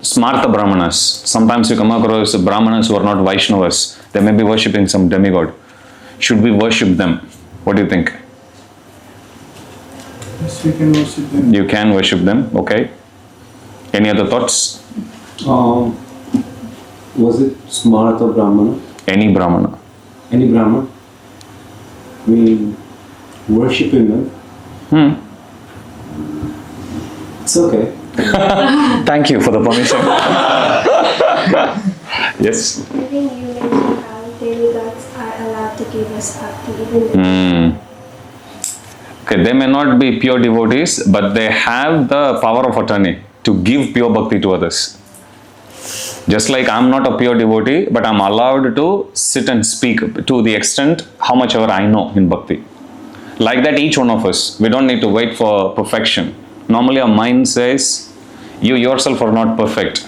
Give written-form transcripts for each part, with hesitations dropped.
Smarta Brahmanas. Sometimes you come across Brahmanas who are not Vaishnavas. They may be worshipping some demigod. Should we worship them? What do you think? Yes, we can worship them. You can worship them, okay. Any other thoughts? Was it Smarta Brahmana? Any Brahmana. Any Brahmana? We worshiping them. It's okay. Thank you for the permission. Yes. I think you mentioned how demigods are allowed to give us bhakti even though Okay, they may not be pure devotees, but they have the power of attorney to give pure bhakti to others. Just like I'm not a pure devotee, but I'm allowed to sit and speak to the extent how much ever I know in bhakti. Like that, each one of us, we don't need to wait for perfection. Normally our mind says, you yourself are not perfect.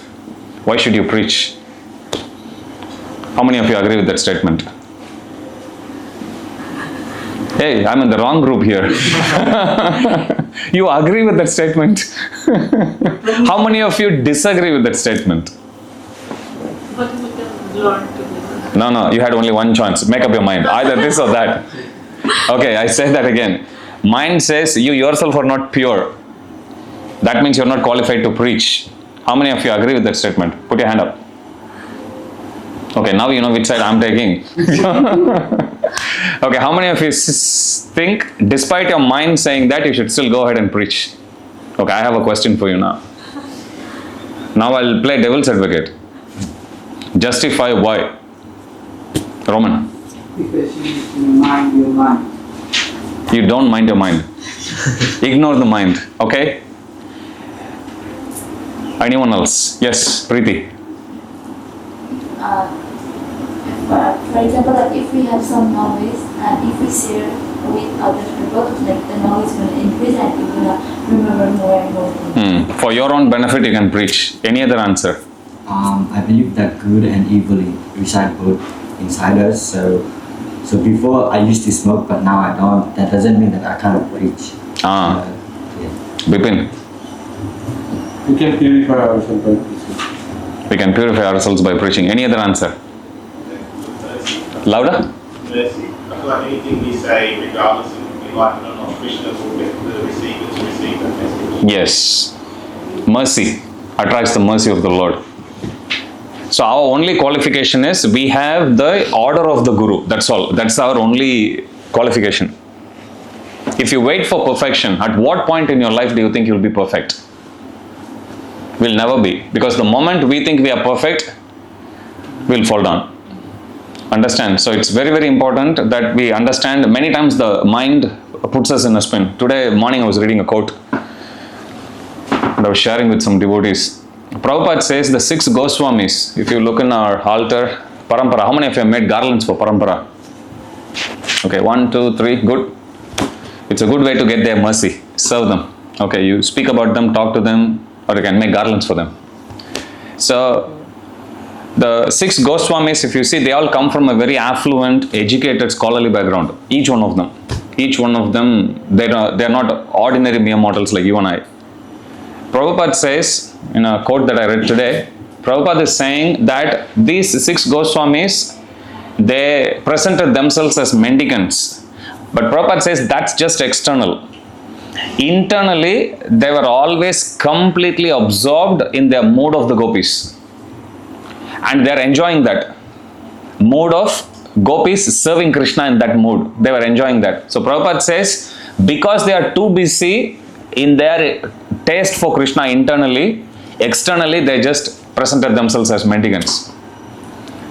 Why should you preach? How many of you agree with that statement? Hey, I'm in the wrong group here. You agree with that statement? How many of you disagree with that statement? But we can learn together. No, you had only one chance. Make up your mind. Either this or that. Okay, I say that again. Mind says you yourself are not pure. That means you're not qualified to preach. How many of you agree with that statement? Put your hand up. Okay, now you know which side I'm taking. Okay, how many of you think, despite your mind saying that, you should still go ahead and preach? Okay, I have a question for you now. Now I'll play devil's advocate. Justify why. Roman. Because you mind your mind. You don't mind your mind. Ignore the mind. Okay? Anyone else? Yes, Preeti. For example, like if we have some knowledge and if we share with other people, like the knowledge will increase and we will remember more and more things. For your own benefit, you can preach. Any other answer? I believe that good and evil reside both inside us. So before I used to smoke, but now I don't. That doesn't mean that I can't preach. Yeah. Bipin. We can purify ourselves by preaching. We can purify ourselves by preaching. Any other answer? Louder? Mercy. I feel like anything we say, regardless if we like it or not, Krishna will get the receiver to receive that message. Yes. Mercy attracts the mercy of the Lord. So our only qualification is we have the order of the Guru. That's all. That's our only qualification. If you wait for perfection, at what point in your life do you think you'll be perfect? We'll never be. Because the moment we think we are perfect, we'll fall down. Understand? So it's very, very important that we understand. Many times the mind puts us in a spin. Today morning I was reading a quote and I was sharing with some devotees. Prabhupada says the 6 Goswamis, if you look in our altar, Parampara, how many of you have made garlands for Parampara? Okay, 1, 2, 3, good. It's a good way to get their mercy. Serve them. Okay, you speak about them, talk to them, or you can make garlands for them. So, the 6 Goswamis, if you see, they all come from a very affluent, educated, scholarly background. Each one of them. Each one of them, they're not ordinary mere mortals like you and I. Prabhupada says, in a quote that I read today, Prabhupada is saying that these 6 Goswamis, they presented themselves as mendicants. But Prabhupada says that's just external. Internally, they were always completely absorbed in their mood of the gopis. And they are enjoying that mood of gopis serving Krishna in that mood. They were enjoying that. So Prabhupada says, because they are too busy in their taste for Krishna internally, externally they just presented themselves as mendicants.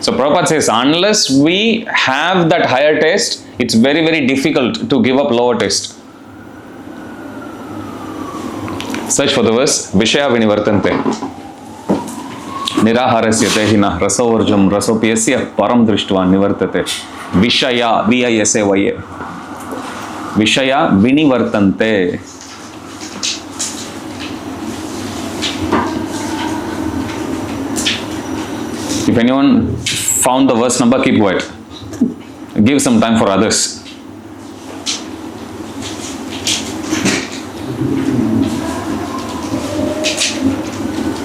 So Prabhupada says, unless we have that higher taste, it's very, very difficult to give up lower taste. Search for the verse, Vishaya Vinivartante. Niraharasya tehina rasovarjam rasopiyasya param drishtva nivartate. Vishaya, V-I-S-A-Y-A. Vishaya Vinivartante. If anyone found the verse number, keep quiet. Give some time for others.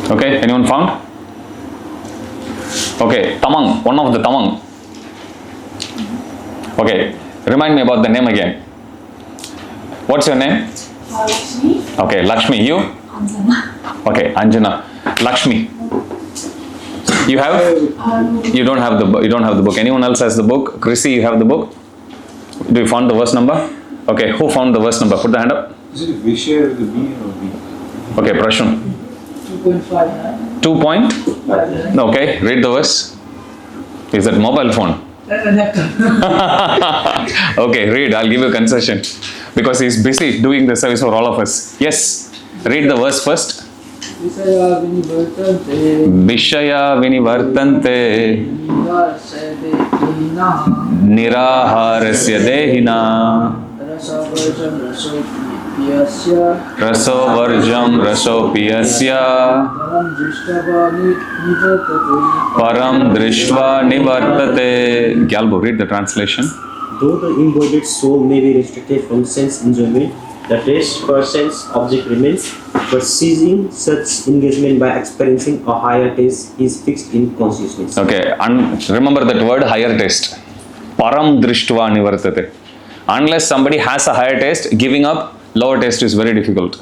Okay, anyone found? Okay, Tamang, one of the Tamang. Okay, remind me about the name again. What's your name? Lakshmi. Okay, Lakshmi. You? Anjana. Okay, Anjana. Lakshmi. You have? You don't have the book. You don't have the book. Anyone else has the book? Chrissy, you have the book? Do you found the verse number? Okay, who found the verse number? Put the hand up. Is it Vishay with the B or B? Okay, Prashun. 2.5. 2 point? Okay, read the verse. Is that mobile phone? Okay, read. I'll give you a concession. Because he's busy doing the service for all of us. Yes, read the verse first. Visaya vinivartante. Vishaya vinivartante Nivarsadehina. niraharasya dehina Rasavarjam rasopiyasya. rasovarjam rasopiyasya Param drishtva nivartate. param drishva nivartate. Gyalbo, read the translation. Though the embodied soul may be restricted from sense enjoyment, the taste for sense object remains, but seizing such engagement by experiencing a higher taste is fixed in consciousness. Okay, and remember that word higher taste. Param drishtva nivartate. Unless somebody has a higher taste, giving up lower taste is very difficult.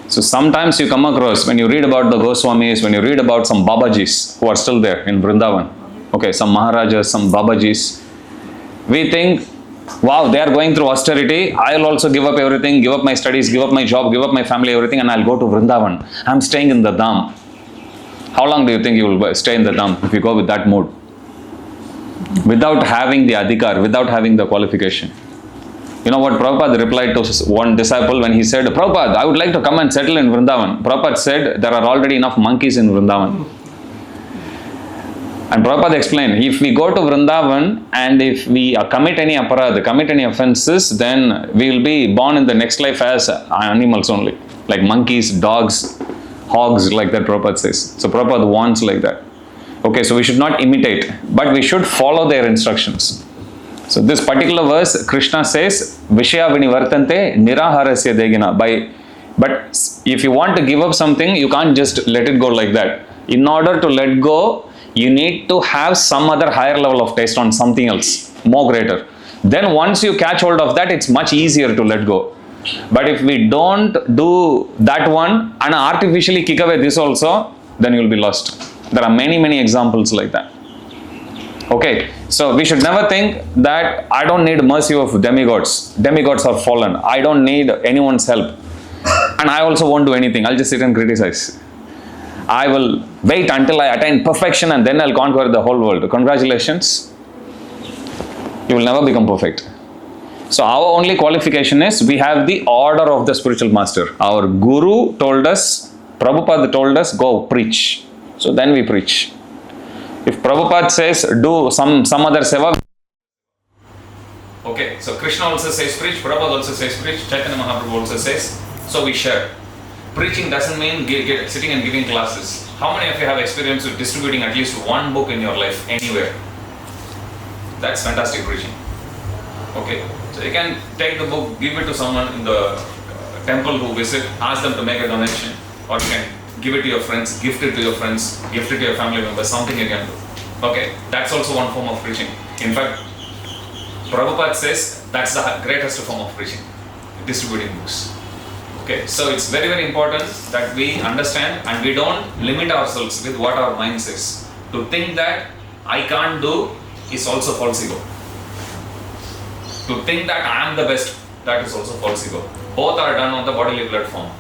So sometimes you come across, when you read about the Goswamis, when you read about some Babajis who are still there in Vrindavan, okay, some Maharajas, some Babajis, we think, wow, they are going through austerity. I'll also give up everything, give up my studies, give up my job, give up my family, everything, and I'll go to Vrindavan. I'm staying in the Dham. How long do you think you will stay in the Dham if you go with that mood? Without having the adhikar, without having the qualification. You know what Prabhupada replied to one disciple when he said, Prabhupada, I would like to come and settle in Vrindavan. Prabhupada said, there are already enough monkeys in Vrindavan. And Prabhupada explained, if we go to Vrindavan and if we commit any aparadha, commit any offenses, then we will be born in the next life as animals only. Like monkeys, dogs, hogs, like that Prabhupada says. So Prabhupada wants like that. Okay, so we should not imitate, but we should follow their instructions. So this particular verse, Krishna says, Vishaya vinivartante niraharasya degina. But if you want to give up something, you can't just let it go like that. In order to let go, you need to have some other higher level of taste on something else, more greater. Then once you catch hold of that, it's much easier to let go. But if we don't do that one and artificially kick away this also, then you'll be lost. There are many, many examples like that. Okay, so we should never think that I don't need mercy of demigods. Demigods are fallen. I don't need anyone's help. And I also won't do anything. I'll just sit and criticize. I will wait until I attain perfection and then I'll conquer the whole world. Congratulations. You will never become perfect. So our only qualification is we have the order of the spiritual master. Our guru told us, Prabhupada told us, go preach. So then we preach. If Prabhupada says do some other seva. Okay, so Krishna also says preach, Prabhupada also says preach, Chaitanya Mahaprabhu also says, so we share. Preaching doesn't mean sitting and giving classes. How many of you have experience with distributing at least one book in your life, anywhere? That's fantastic preaching. Okay, so you can take the book, give it to someone in the temple who visit, ask them to make a donation, or you can give it to your friends, gift it to your friends, gift it to your family members, something you can do. Okay, that's also one form of preaching. In fact, Prabhupada says that's the greatest form of preaching, distributing books. Okay, so it's very, very important that we understand and we don't limit ourselves with what our mind says. To think that I can't do is also false ego. To think that I am the best, that is also false ego. Both are done on the bodily platform.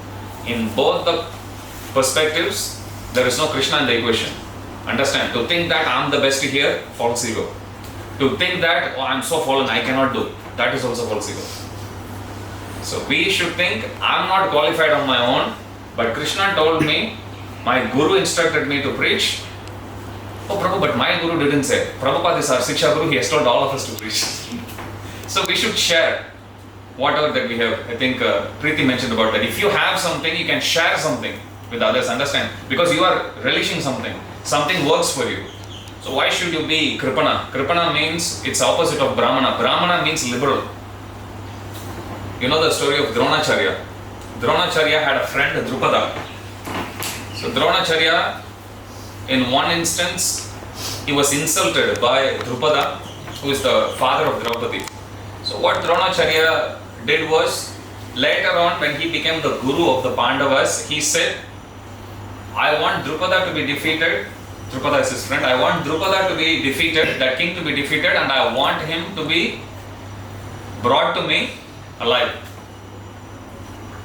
In both the perspectives, there is no Krishna in the equation. Understand? To think that I am the best here, false ego. To think that I am so fallen, I cannot do, that is also false ego. So we should think, I am not qualified on my own, but Krishna told me, my guru instructed me to preach. Oh Prabhu, but my guru didn't say. Prabhupada is our Siksha Guru, he has told all of us to preach. So we should share whatever that we have. I think Preeti mentioned about that. If you have something, you can share something with others, understand? Because you are relishing something works for you. So why should you be Kripana? Kripana means, it's opposite of Brahmana. Brahmana means liberal. You know the story of Dronacharya. Dronacharya had a friend, Drupada. So Dronacharya, in one instance, he was insulted by Drupada, who is the father of Draupadi. So what Dronacharya did was, later on when he became the guru of the Pandavas, he said, I want Drupada to be defeated. Drupada is his friend. I want Drupada to be defeated, that king to be defeated, and I want him to be brought to me alive.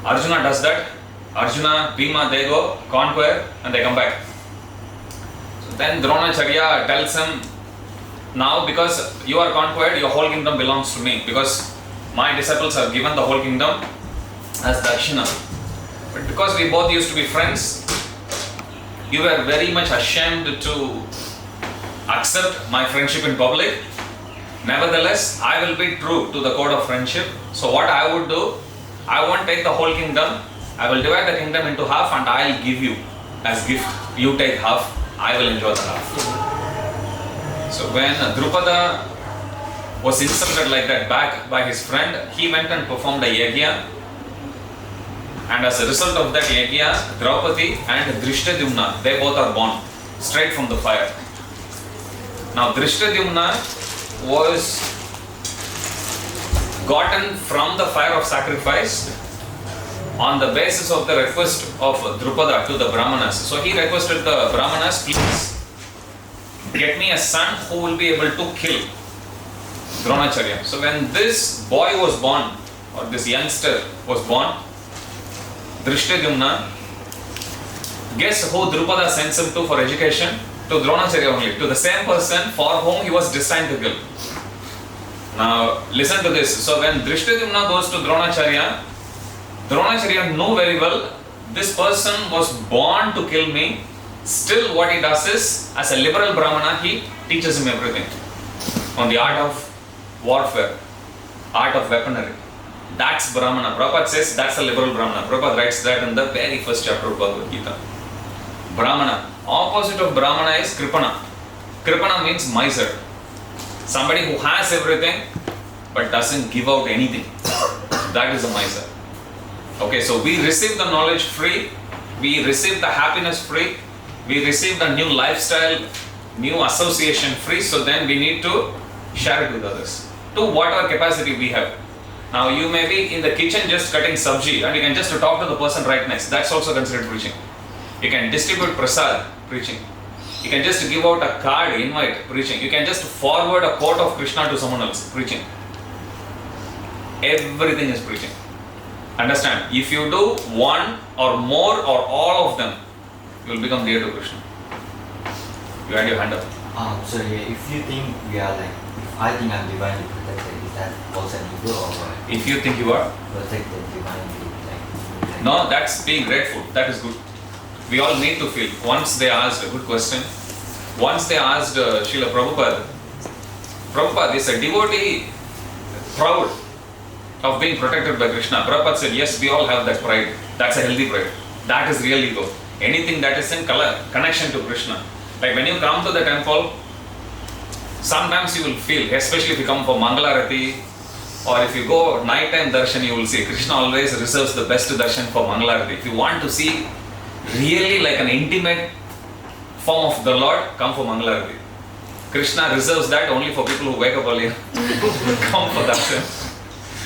Arjuna does that. Arjuna, Bhima, they go, conquer, and they come back. So then Dronacharya tells him, now because you are conquered, your whole kingdom belongs to me, because my disciples have given the whole kingdom as Dakshina. But because we both used to be friends, you were very much ashamed to accept my friendship in public. Nevertheless, I will be true to the code of friendship. So what I would do, I won't take the whole kingdom. I will divide the kingdom into half and I will give you as gift. You take half, I will enjoy the half. So when Drupada was insulted like that back by his friend, he went and performed a yajna. And as a result of that yajna, Draupadi and Drishtadyumna, they both are born straight from the fire. Now Drishtadyumna was gotten from the fire of sacrifice on the basis of the request of Drupada to the Brahmanas. So he requested the Brahmanas, please get me a son who will be able to kill Dronacharya. So when this boy was born, or this youngster was born, Drishtadyumna, guess who Drupada sends him to for education? To Dronacharya only, to the same person for whom he was destined to kill. Now listen to this. So when Drishtadyumna goes to Dronacharya, Dronacharya knew very well this person was born to kill me. Still what he does is, as a liberal Brahmana, he teaches him everything on the art of warfare, art of weaponry. That's Brahmana. Prabhupada says that's a liberal Brahmana. Prabhupada writes that in the very first chapter of Bhagavad Gita. Brahmana. Opposite of Brahmana is Kripana. Kripana means miser. Somebody who has everything but doesn't give out anything. That is a miser. Okay, so we receive the knowledge free, we receive the happiness free, we receive the new lifestyle, new association free, so then we need to share it with others to whatever capacity we have. Now you may be in the kitchen just cutting sabji and you can just talk to the person right next. That's also considered preaching. You can distribute prasad, preaching. You can just give out a card, invite, preaching. You can just forward a quote of Krishna to someone else, preaching. Everything is preaching. Understand? If you do one or more or all of them, you will become dear to Krishna. You had your hand up. So if you think we are like, if I think I'm divinely protected, is that also an ego or what? If you think you are? Protected divinely, like No, that's being grateful. That is good. We all need to feel. Once they asked a good question. Once they asked Srila Prabhupada is a devotee proud of being protected by Krishna. Prabhupada said, yes, we all have that pride. That's a healthy pride. That is real ego. Anything that is in connection to Krishna. Like when you come to the temple, sometimes you will feel, especially if you come for Mangalarati, or if you go nighttime darshan, you will see Krishna always reserves the best darshan for Mangalarati. If you want to see really like an intimate form of the Lord, come for Mangalarati. Krishna reserves that only for people who wake up early. Come for darshan.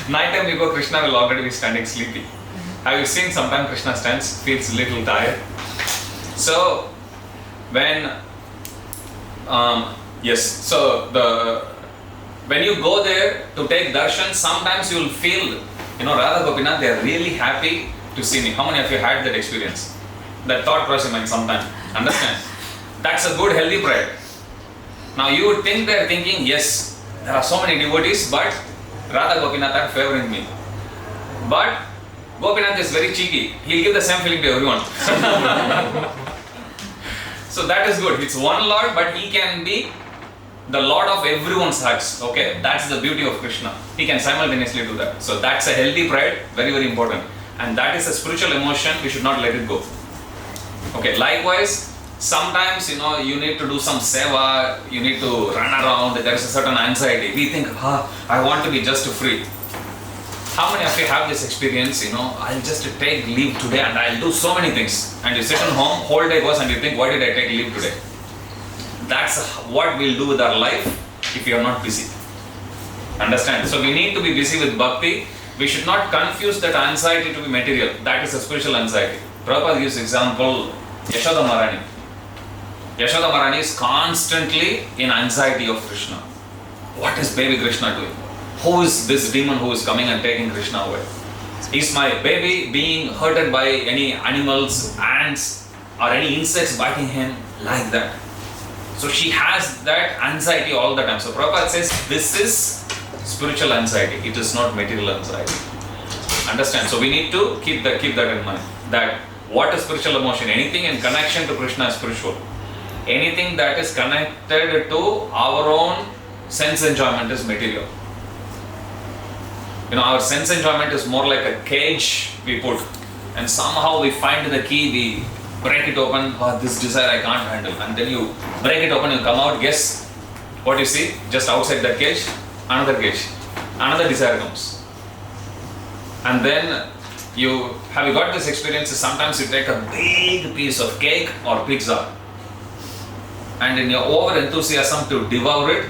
Nighttime you go, Krishna will already be standing sleepy. Have you seen sometimes Krishna stands, feels a little tired? So when when you go there to take darshan, sometimes you will feel, Radha Gopinath, they are really happy to see me. How many of you had that experience? That thought crossed your mind sometime. Understand? That's a good healthy pride. Now you would think they are thinking, yes, there are so many devotees, but Radha Gopinath are favoring me. But Gopinath is very cheeky. He'll give the same feeling to everyone. So that is good. It's one Lord, but he can be the Lord of everyone's hearts. Okay, that's the beauty of Krishna. He can simultaneously do that. So that's a healthy pride, very, very important. And that is a spiritual emotion, we should not let it go. Okay, likewise, sometimes you need to do some seva, you need to run around, there is a certain anxiety. We think, I want to be just free. How many of you have this experience, I'll just take leave today and I'll do so many things. And you sit at home, whole day goes and you think, why did I take leave today? That's what we'll do with our life if we are not busy. Understand? So we need to be busy with bhakti. We should not confuse that anxiety to be material. That is a spiritual anxiety. Prabhupada gives example, Yashoda Maharani. Yashoda Maharani is constantly in anxiety of Krishna. What is baby Krishna doing? Who is this demon who is coming and taking Krishna away? Is my baby being hurted by any animals, ants, or any insects biting him? Like that. So she has that anxiety all the time. So Prabhupada says this is spiritual anxiety. It is not material anxiety. Understand? So we need to keep that in mind. That what is spiritual emotion? Anything in connection to Krishna is spiritual. Anything that is connected to our own sense enjoyment is material. Our sense enjoyment is more like a cage we put, and somehow we find the key, we break it open, this desire I can't handle, and then you break it open, you come out, guess what you see? Just outside that cage, another desire comes. And then have you got this experience? Sometimes you take a big piece of cake or pizza, and in your over enthusiasm to devour it,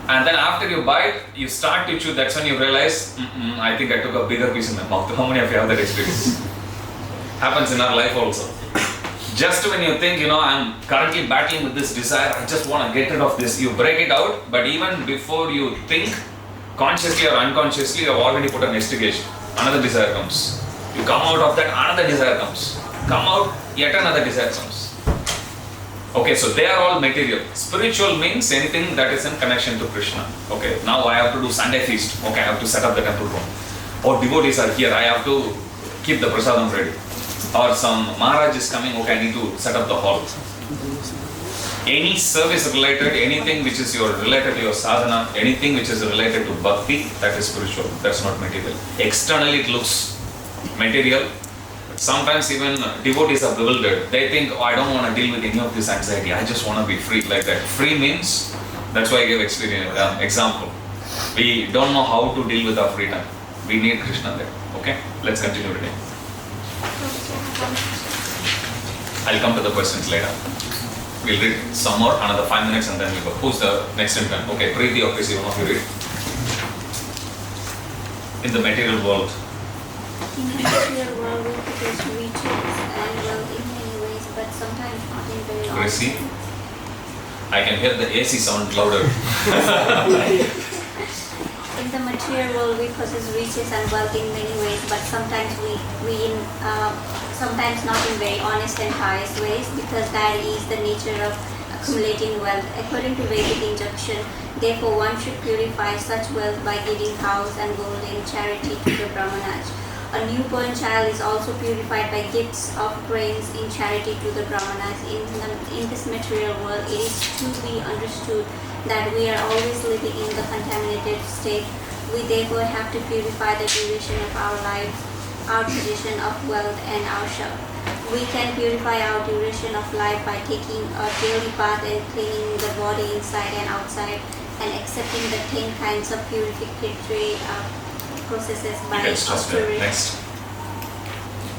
and then after you bite, you start to chew. That's when you realize, I think I took a bigger piece in my mouth. How many of you have that experience? Happens in our life also. Just when you think, I'm currently battling with this desire, I just want to get rid of this. You break it out, but even before you think, consciously or unconsciously, you have already put an instigation. Another desire comes. You come out of that, another desire comes. Come out, yet another desire comes. Okay, so they are all material. Spiritual means anything that is in connection to Krishna. Okay, now I have to do Sunday feast. Okay, I have to set up the temple room. Or devotees are here, I have to keep the prasadam ready. Or some Maharaj is coming, okay, I need to set up the hall. Any service related, anything which is related to your sadhana, anything which is related to bhakti, that is spiritual, that's not material. Externally it looks material. Sometimes even devotees are bewildered. They think, I don't want to deal with any of this anxiety. I just want to be free like that. Free means, that's why I gave example. We don't know how to deal with our free time. We need Krishna there. Okay? Let's continue today. I'll come to the questions later. We'll read some more, another 5 minutes and then we'll go. Who's the next in turn? Okay, Preeti or Krisi, one of you read. In the material world. In the material world, we produce riches and wealth in many ways, but sometimes not in very Krisi? I can hear the AC sound louder. In the material world, we possess riches and wealth in many ways, but sometimes sometimes not in very honest and pious ways, because that is the nature of accumulating wealth. According to Vedic injunction, therefore one should purify such wealth by giving cows and gold in charity to the Brahmanas. A newborn child is also purified by gifts of grains in charity to the Brahmanas. In this material world, it is to be understood that we are always living in the contaminated state. We therefore have to purify the duration of our lives, our position of wealth, and our self. We can purify our duration of life by taking a daily bath and cleaning the body inside and outside, and accepting the 10 kinds of purificatory processes by austerities.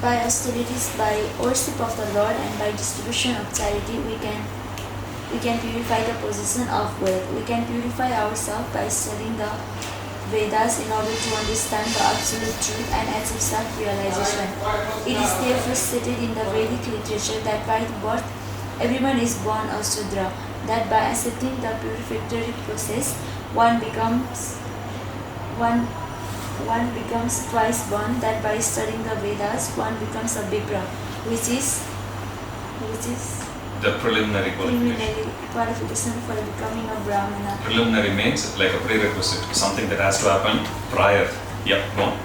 By austerities, by worship of the Lord, and by distribution of charity, we can purify the possession of wealth. We can purify ourselves by studying the Vedas in order to understand the absolute truth and achieve self-realization. It is therefore stated in the Vedic literature that by birth everyone is born a Shudra, that by accepting the purificatory process one becomes twice born, that by studying the Vedas one becomes a Vipra, which is The preliminary qualification for becoming a Brahmana. Preliminary means like a prerequisite, something that has to happen prior. Yep, go on.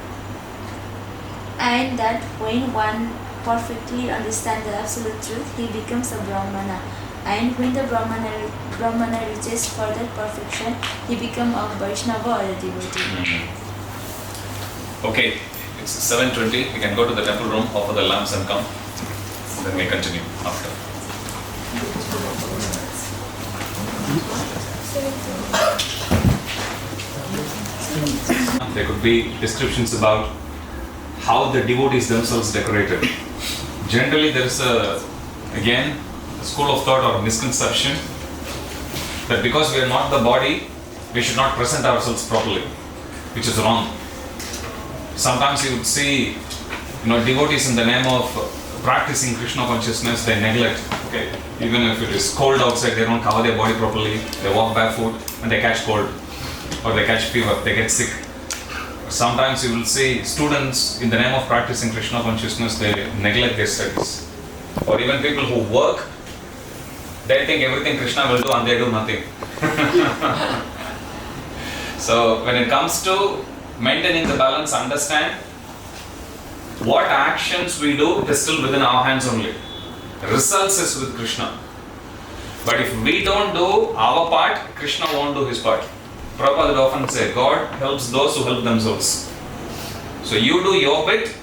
And that when one perfectly understands the absolute truth, he becomes a Brahmana. And when the Brahmana reaches further perfection, he becomes a Vaishnava or a devotee. Okay, it's 7:20. We can go to the temple room, offer the lamps and come. Then we continue after. There could be descriptions about how the devotees themselves decorated. Generally, there is a school of thought or misconception that because we are not the body, we should not present ourselves properly, which is wrong. Sometimes you would see, devotees in the name of practicing Krishna consciousness, they neglect. Okay, even if it is cold outside, they don't cover their body properly. They walk barefoot and they catch cold, or they catch fever. They get sick. Sometimes you will see students in the name of practicing Krishna consciousness, they neglect their studies. Or even people who work, they think everything Krishna will do and they do nothing. So when it comes to maintaining the balance, understand what actions we do is still within our hands only. Results is with Krishna. But if we don't do our part, Krishna won't do his part. Prabhupada would often say, God helps those who help themselves. So you do your bit.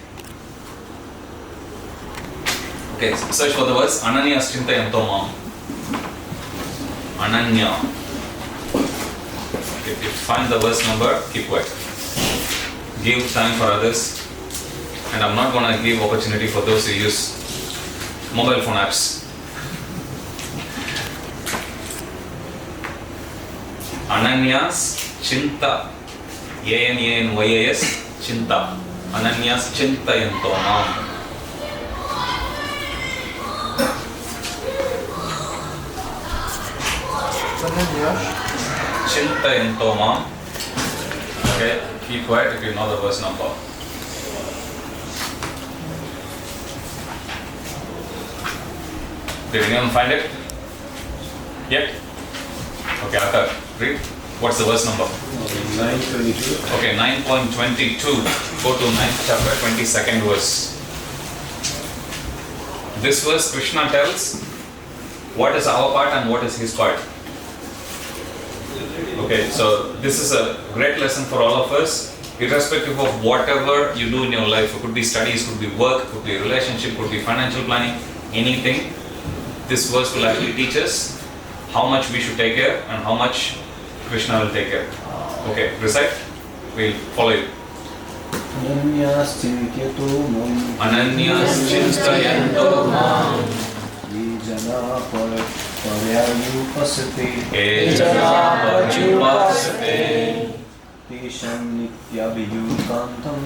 Okay, search for the verse. Ananya Chintayanto Mam. Ananya. If you find the verse number, keep quiet. Give time for others. And I'm not going to give opportunity for those who use mobile phone apps. Ananya's Chinta. A-N-A-N-Y-A-S. Chinta. Ananya's Chintayanto Mam. Chintayanto Mam. Okay, keep quiet if you know the verse number. Did anyone find it? Yep. Okay, Arthur, read. What's the verse number? 9:22. Okay, 9.22. Go to 9th chapter, 22nd verse. This verse, Krishna tells what is our part and what is his part. Okay, so this is a great lesson for all of us, irrespective of whatever you do in your life. It could be studies, could be work, could be relationship, could be financial planning, anything. This verse will actually teach us how much we should take care and how much Krishna will take care. Okay, recite. We'll follow you. Ananyas chintayanto mam. Ananyas chintayanto mam. Jana paryayupasate. Ejana paryupasate. Tesham nityabhiyukantam.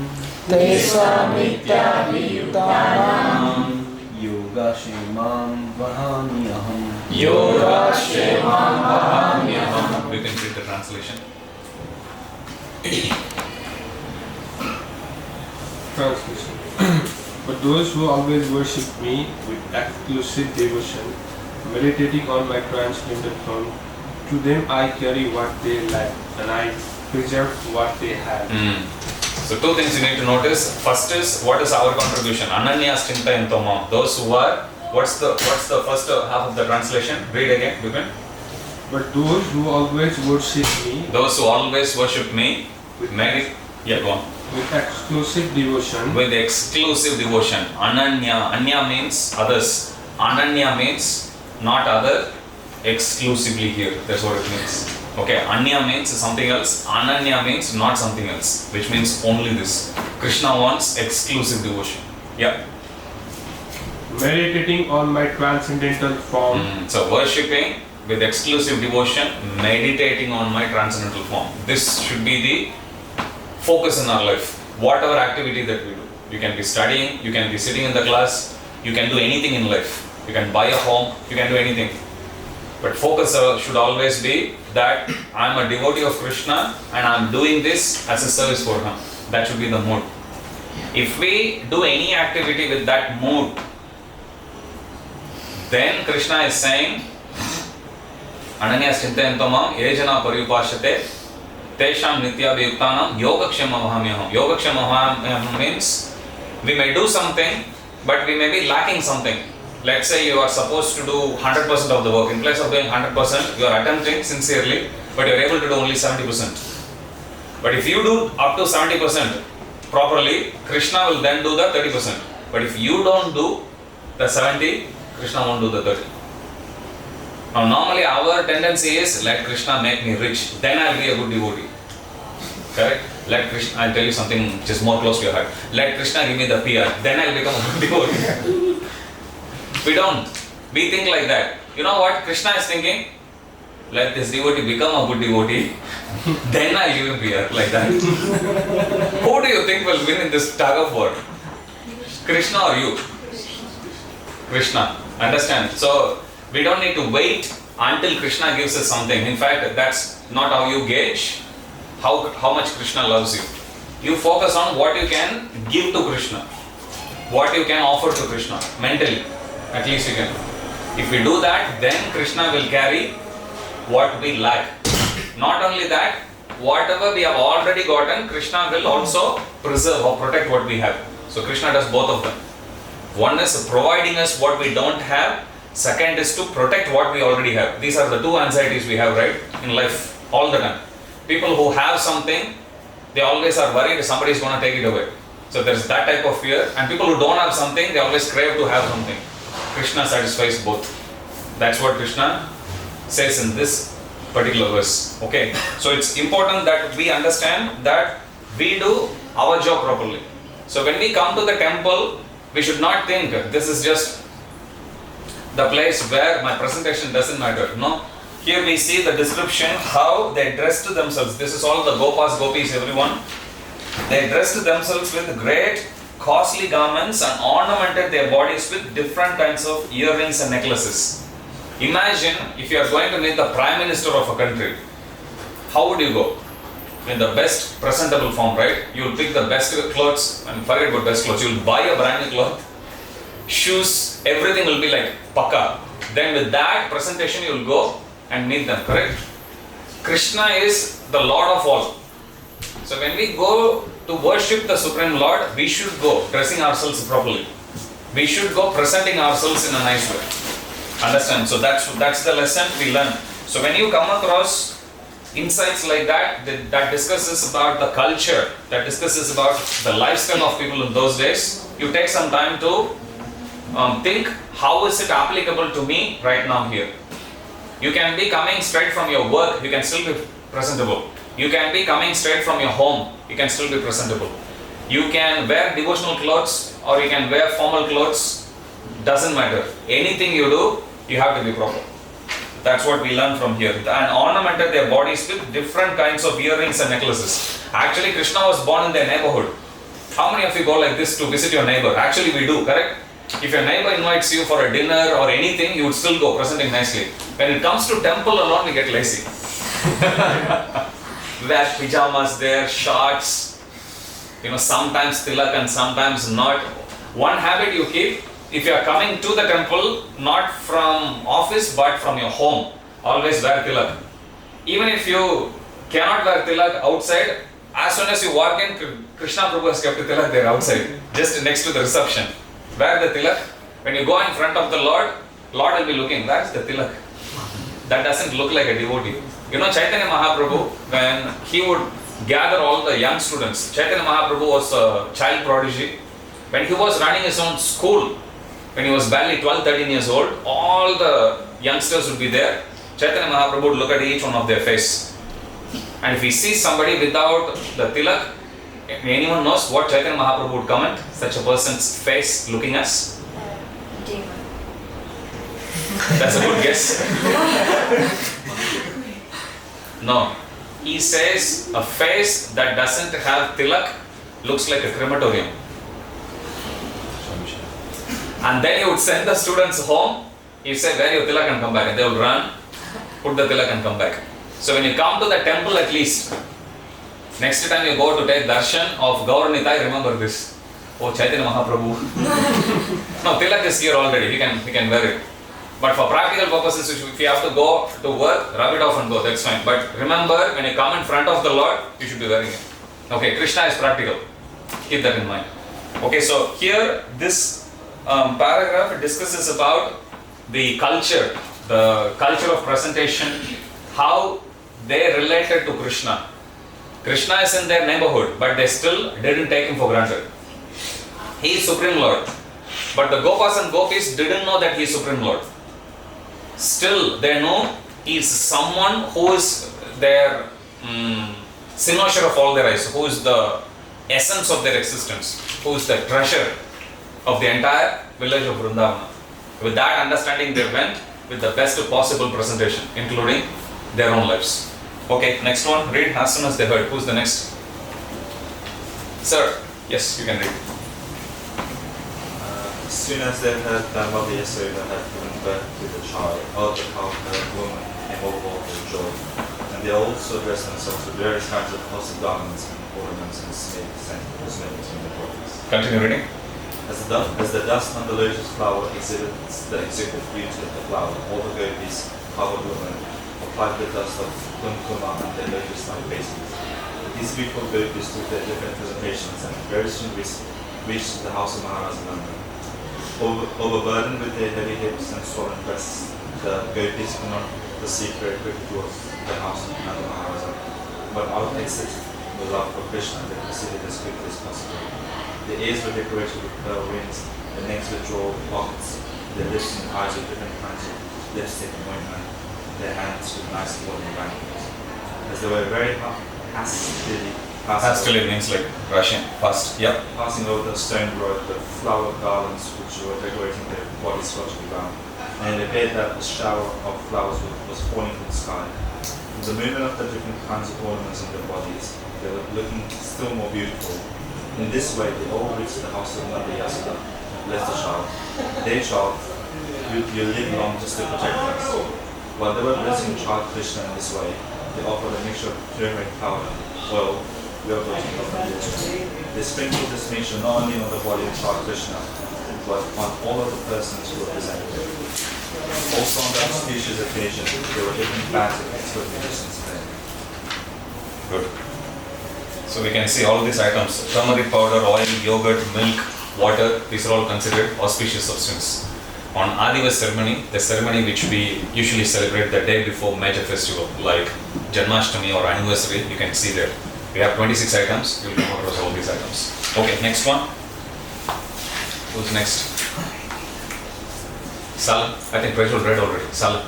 Tesam nityabhiyukanam. Yoga shemam vahanyaham. Yoga shemam vahanyaham. We can read the translation. Translation. But those who always worship me with exclusive devotion, meditating on my transcendental form, to them I carry what they lack and I preserve what they have. So two things you need to notice. First is, what is our contribution? Ananyas Chintayanto Mam. Those who are, what's the first half of the translation? Read again, Vipin. But those who always worship me Those who always worship me, go on. with exclusive devotion, With exclusive devotion. Ananya. Anya means others. Ananya means not other, exclusively here. That's what it means. Okay, Anya means something else. Ananya means not something else, which means only this. Krishna wants exclusive devotion. Yeah. meditating on my transcendental form, So worshipping with exclusive devotion, meditating on my transcendental form. This should be the focus in our life. Whatever activity that we do. You can be studying, you can be sitting in the class, you can do anything in life. You can buy a home, you can do anything. But focus should always be that I am a devotee of Krishna and I am doing this as a service for him. That should be the mood. If we do any activity with that mood, then Krishna is saying, Ananyas Chintayanto Mam, Ejana Paryupashyate, Tesham Nityabhiyuktanam, Yogakshema Mahamyaham. Yogakshema Mahamyaham means we may do something, but we may be lacking something. Let's say you are supposed to do 100% of the work. In place of doing 100%, you are attempting sincerely, but you are able to do only 70%. But if you do up to 70% properly, Krishna will then do the 30%. But if you don't do the 70, Krishna won't do the 30. Now normally our tendency is, let Krishna make me rich, then I'll be a good devotee. Correct? let Krishna, I'll tell you something which is more close to your heart. Let Krishna give me the PR, then I'll become a good devotee. We don't. We think like that. You know what Krishna is thinking? Let this devotee become a good devotee, then I'll give him PR, like that. Who do you think will win in this tug of war? Krishna or you? Krishna. Understand? So, we don't need to wait until Krishna gives us something. In fact, that's not how you gauge how much Krishna loves you. You focus on what you can give to Krishna, what you can offer to Krishna, mentally. At least you can. If we do that, then Krishna will carry what we lack. Not only that, whatever we have already gotten, Krishna will also preserve or protect what we have. So Krishna does both of them. One is providing us what we don't have. Second is to protect what we already have. These are the two anxieties we have, right, in life all the time. People who have something, they always are worried somebody is going to take it away. So there's that type of fear. And people who don't have something, they always crave to have something. Krishna satisfies both. That's what Krishna says in this particular verse. Okay. So it's important that we understand that we do our job properly. So when we come to the temple, we should not think this is just the place where my presentation doesn't matter. No. Here we see the description how they dressed themselves. This is all the Gopas, Gopis, everyone. They dressed themselves with great costly garments and ornamented their bodies with different kinds of earrings and necklaces. Imagine if you are going to meet the Prime Minister of a country. How would you go? In the best presentable form, right? You will pick the best clothes and forget about best clothes. You will buy a brand new cloth, shoes, everything will be like pakka. Then with that presentation you will go and meet them, correct? Krishna is the Lord of all. So when we go to worship the Supreme Lord, we should go dressing ourselves properly. We should go presenting ourselves in a nice way. Understand? So that's the lesson we learn. So when you come across insights like that discusses about the culture, that discusses about the lifestyle of people in those days, you take some time to think how is it applicable to me right now here. You can be coming straight from your work, you can still be presentable. You can be coming straight from your home, you can still be presentable. You can wear devotional clothes or you can wear formal clothes, doesn't matter. Anything you do, you have to be proper. That's what we learn from here. And ornamented their bodies with different kinds of earrings and necklaces. Actually, Krishna was born in their neighborhood. How many of you go like this to visit your neighbor? Actually, we do, correct? If your neighbor invites you for a dinner or anything, you would still go, presenting nicely. When it comes to temple alone, we get lazy. Wear pyjamas there, shorts, sometimes tilak and sometimes not. One habit you keep, if you are coming to the temple, not from office but from your home, always wear tilak. Even if you cannot wear tilak outside, as soon as you walk in, Krishna Prabhu has kept the tilak there outside, just next to the reception. Wear the tilak. When you go in front of the Lord will be looking, that's the tilak. That doesn't look like a devotee. Chaitanya Mahaprabhu, when he would gather all the young students, Chaitanya Mahaprabhu was a child prodigy. When he was running his own school, when he was barely 12-13 years old, all the youngsters would be there. Chaitanya Mahaprabhu would look at each one of their face. And if he sees somebody without the tilak, anyone knows what Chaitanya Mahaprabhu would comment? Such a person's face looking us? Demon. That's a good guess. No. He says a face that doesn't have tilak looks like a crematorium. And then he would send the students home. He would say, wear your tilak and come back. And they would run, put the tilak and come back. So when you come to the temple at least, next time you go to take darshan of Gauranitai, remember this. Oh, Chaitanya Mahaprabhu. No, tilak is here already. He can wear it. But for practical purposes, if you have to go to work, rub it off and go. That's fine. But remember, when you come in front of the Lord, you should be wearing it. Okay, Krishna is practical. Keep that in mind. Okay, so here this paragraph discusses about the culture of presentation, how they related to Krishna. Krishna is in their neighborhood, but they still didn't take him for granted. He is Supreme Lord. But the Gopas and Gopis didn't know that he is Supreme Lord. Still, they know he is someone who is their cynosure of all their eyes, who is the essence of their existence, who is the treasure of the entire village of Vrindavana. With that understanding, they went with the best possible presentation, including their own lives. Okay, next one, read as soon as they heard. Who's the next? Sir, yes, you can read. As soon as they heard that Mother Yasoda had given birth to the child, all the cowherd women came overboard with joy. And they also dressed themselves with various kinds of costly garments and ornaments and scented between their bodies. Continue reading. As the dust on the lotus flower exhibits the executive beauty of the flower, all the gopis, cowherd women, applied the dust of kumkuma on their lotus-like faces. These beautiful gopis took their different presentations and very soon reached the house of Maharaj Nanda. Overburdened with their heavy hips and swollen breasts, the gopis could not proceed very quickly towards the house of Nanda Maharaja. But out of exit the love for Krishna, they proceeded as quickly as possible. Their ears were decorated with pearl rings, their necks with jeweled pockets, their lips and eyes with different kinds of lipstick and ointment, their hands with nice golden bangles. As they were very Hastily means like Russian, fast. Yep. passing over the stone road, the flower garlands which were decorating their bodies fell to the ground, and it appeared that a shower of flowers was falling from the sky. With the movement of the different kinds of ornaments on their bodies, they were looking still more beautiful. In this way, they all reached the house of Mother Yasoda and blessed the child. Dear child, you live long just to protect us. While they were blessing child Krishna in this way, they offered a mixture of turmeric powder, oil, yogurt, and water. They sprinkled this mixture not only on the body of child Krishna, but on all of the persons who were presented. Also on the auspicious occasion, there were different bands of expert musicians there. Good. So we can see all these items: turmeric powder, oil, yogurt, milk, water. These are all considered auspicious substances. On Adivas ceremony, the ceremony which we usually celebrate the day before major festival, like Janmashtami or anniversary, you can see there. We have 26 items. We'll come across all these items. Okay, next one. Who's next? Salah. I think Rachel read already. Salah.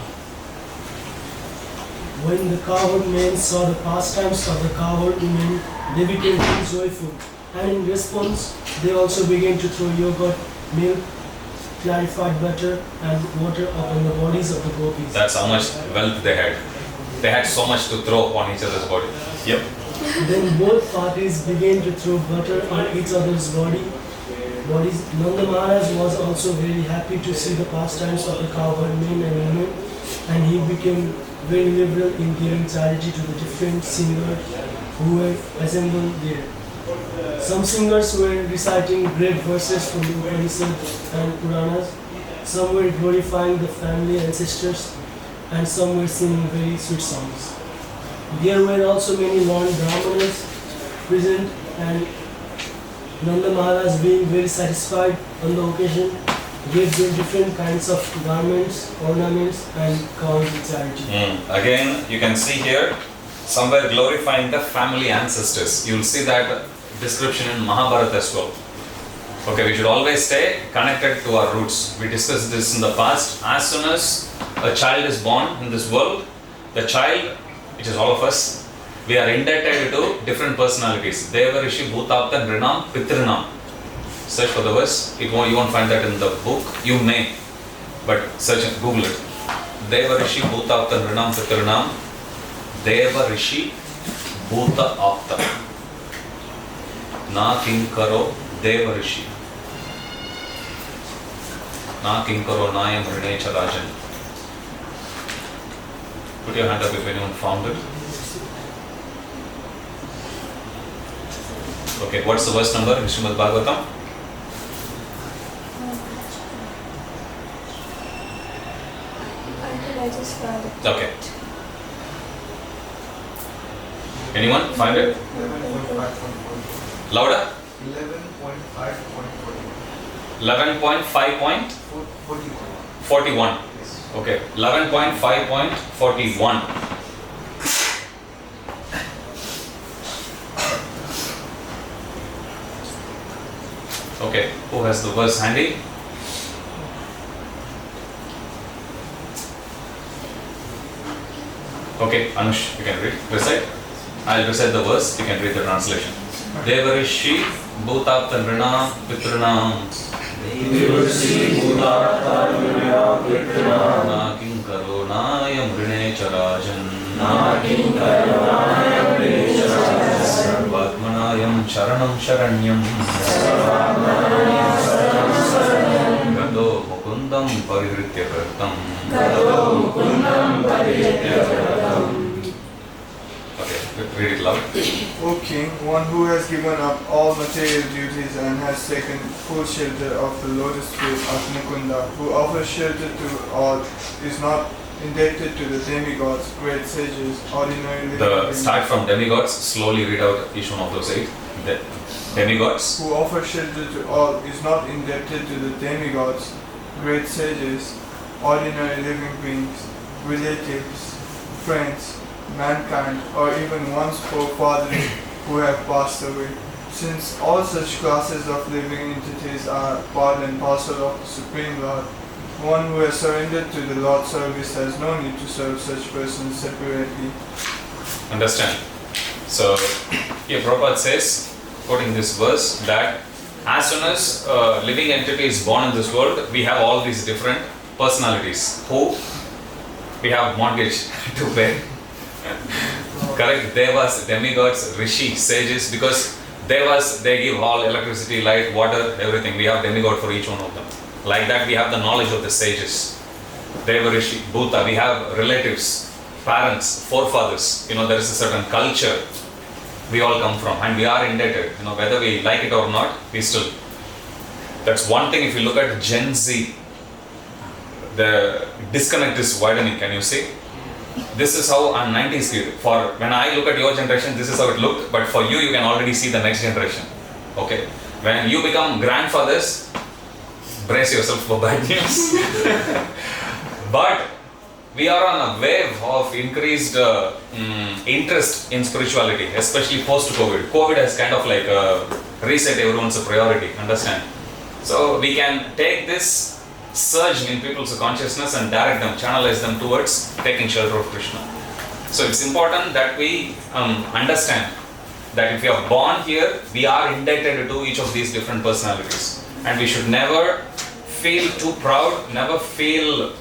When the cowherd men saw the pastimes of the cowherd women, they became very joyful, and in response, they also began to throw yogurt, milk, clarified butter, and water upon the bodies of the gopis. That's how much wealth they had. They had so much to throw on each other's body. Yep. Then both parties began to throw butter on each other's bodies. Nanda Maharaj was also very happy to see the pastimes of the cowherd men and women, and he became very liberal in giving charity to the different singers who were assembled there. Some singers were reciting great verses from the Upanishads and Puranas, some were glorifying the family ancestors, and some were singing very sweet songs. There were also many non-Brahmanas present, and Nanda Maharaj, being very satisfied on the occasion, gave them different kinds of garments, ornaments, and cows in charity. Again, you can see here, somewhere glorifying the family ancestors. You will see that description in Mahabharata as well. Okay, we should always stay connected to our roots. We discussed this in the past. As soon as a child is born in this world, the child, which is all of us, we are indebted to different personalities. Deva Rishi Bhutapta Nrinam Pitrinam. Search for the verse. You won't find that in the book. You may, but search and Google it. Deva Rishi Bhutapta Nrinam Pitrinam. Deva Rishi Bhuta Apta. Na Kinkaro Deva Rishi. Na Kinkaro Nayam Rine Charajan. Put your hand up if anyone found it. Okay, what's the verse number in Srimad Bhagavatam? I just found it. Okay. Anyone find it? Louder? 11.5.41. Okay, 11.5.41. Okay, who has the verse handy? Okay, Anush, you can read. Recite. I'll recite the verse, you can read the translation. Devarishi Bhutapta Nrina Pitrinam Na Kinkaro Naya Mrine Charajan Vatmanayam Sharanam Sharanyam Gado Mukundam Parihritya Kartam. Okay, read it loud. O King, one who has given up all material duties and has taken full shelter of the lotus feet of Mukunda, who offers shelter to all, is not indebted to the demigods, great sages, ordinary Start from demigods, slowly read out each one of those 8. Demigods. Who offer shelter to all, is not indebted to the demigods, great sages, ordinary living beings, relatives, friends, mankind, or even one's forefathers who have passed away. Since all such classes of living entities are part and parcel of the Supreme Lord, one who has surrendered to the Lord's service has no need to serve such persons separately. Understand? So, here Prabhupada says, quoting this verse, that as soon as a living entity is born in this world, we have all these different personalities. Who? We have mortgage to pay. Correct? Devas, demigods, rishi, sages, because devas, they give all electricity, light, water, everything. We have demigod for each one of them. Like that, we have the knowledge of the sages. Deva, rishi, bhuta, we have relatives, parents, forefathers. There is a certain culture we all come from, and we are indebted. Whether we like it or not, we still. That's one thing. If you look at Gen Z, the disconnect is widening. Can you see? This is how I'm 90s kid. For when I look at your generation, this is how it looked. But for you, you can already see the next generation. Okay. When you become grandfathers, brace yourself for bad news. But we are on a wave of increased interest in spirituality, especially post-COVID. COVID has kind of like reset everyone's priority. Understand? So we can take this surge in people's consciousness and direct them, channelize them towards taking shelter of Krishna. So it's important that we understand that if we are born here, we are indebted to each of these different personalities. And we should never feel too proud, never feel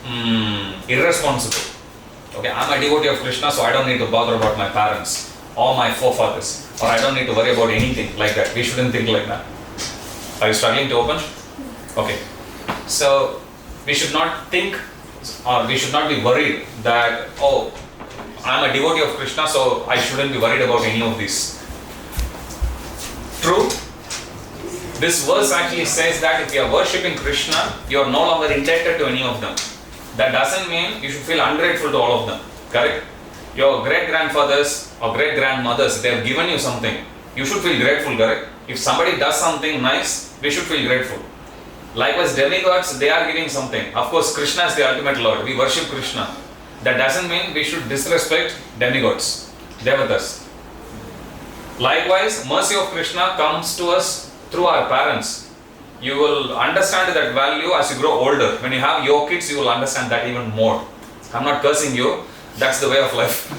irresponsible. Okay, I'm a devotee of Krishna, so I don't need to bother about my parents or my forefathers, or I don't need to worry about anything like that. We shouldn't think like that. Are you struggling to open? Okay. So we should not think, or we should not be worried that, oh, I'm a devotee of Krishna, so I shouldn't be worried about any of this. True. This verse actually says that if you are worshipping Krishna, you are no longer indebted to any of them. That doesn't mean you should feel ungrateful to all of them. Correct? Your great-grandfathers or great-grandmothers, they have given you something. You should feel grateful, correct? If somebody does something nice, we should feel grateful. Likewise, demigods, they are giving something. Of course, Krishna is the ultimate Lord. We worship Krishna. That doesn't mean we should disrespect demigods, devatas. Likewise, mercy of Krishna comes to us through our parents. You will understand that value as you grow older. When you have your kids, you will understand that even more. I'm not cursing you. That's the way of life.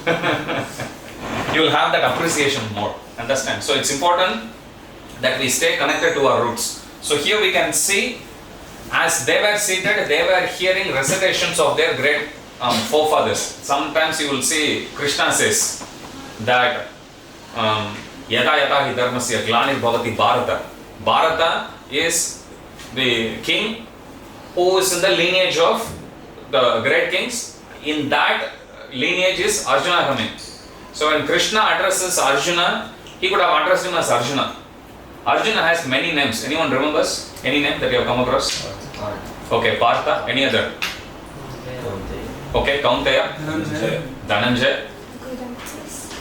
You will have that appreciation more. Understand? So it's important that we stay connected to our roots. So here we can see, as they were seated, they were hearing recitations of their great forefathers. Sometimes you will see Krishna says that yada yada hi dharmasya glanir bhavati bharata. Bharata is the king who is in the lineage of the great kings. In that lineage is Arjuna coming. So when Krishna addresses Arjuna, he could have addressed him as Arjuna. Arjuna has many names. Anyone remembers any name that you have come across? Okay, Partha. Any other? Okay, Kaunteya. Dhananjay.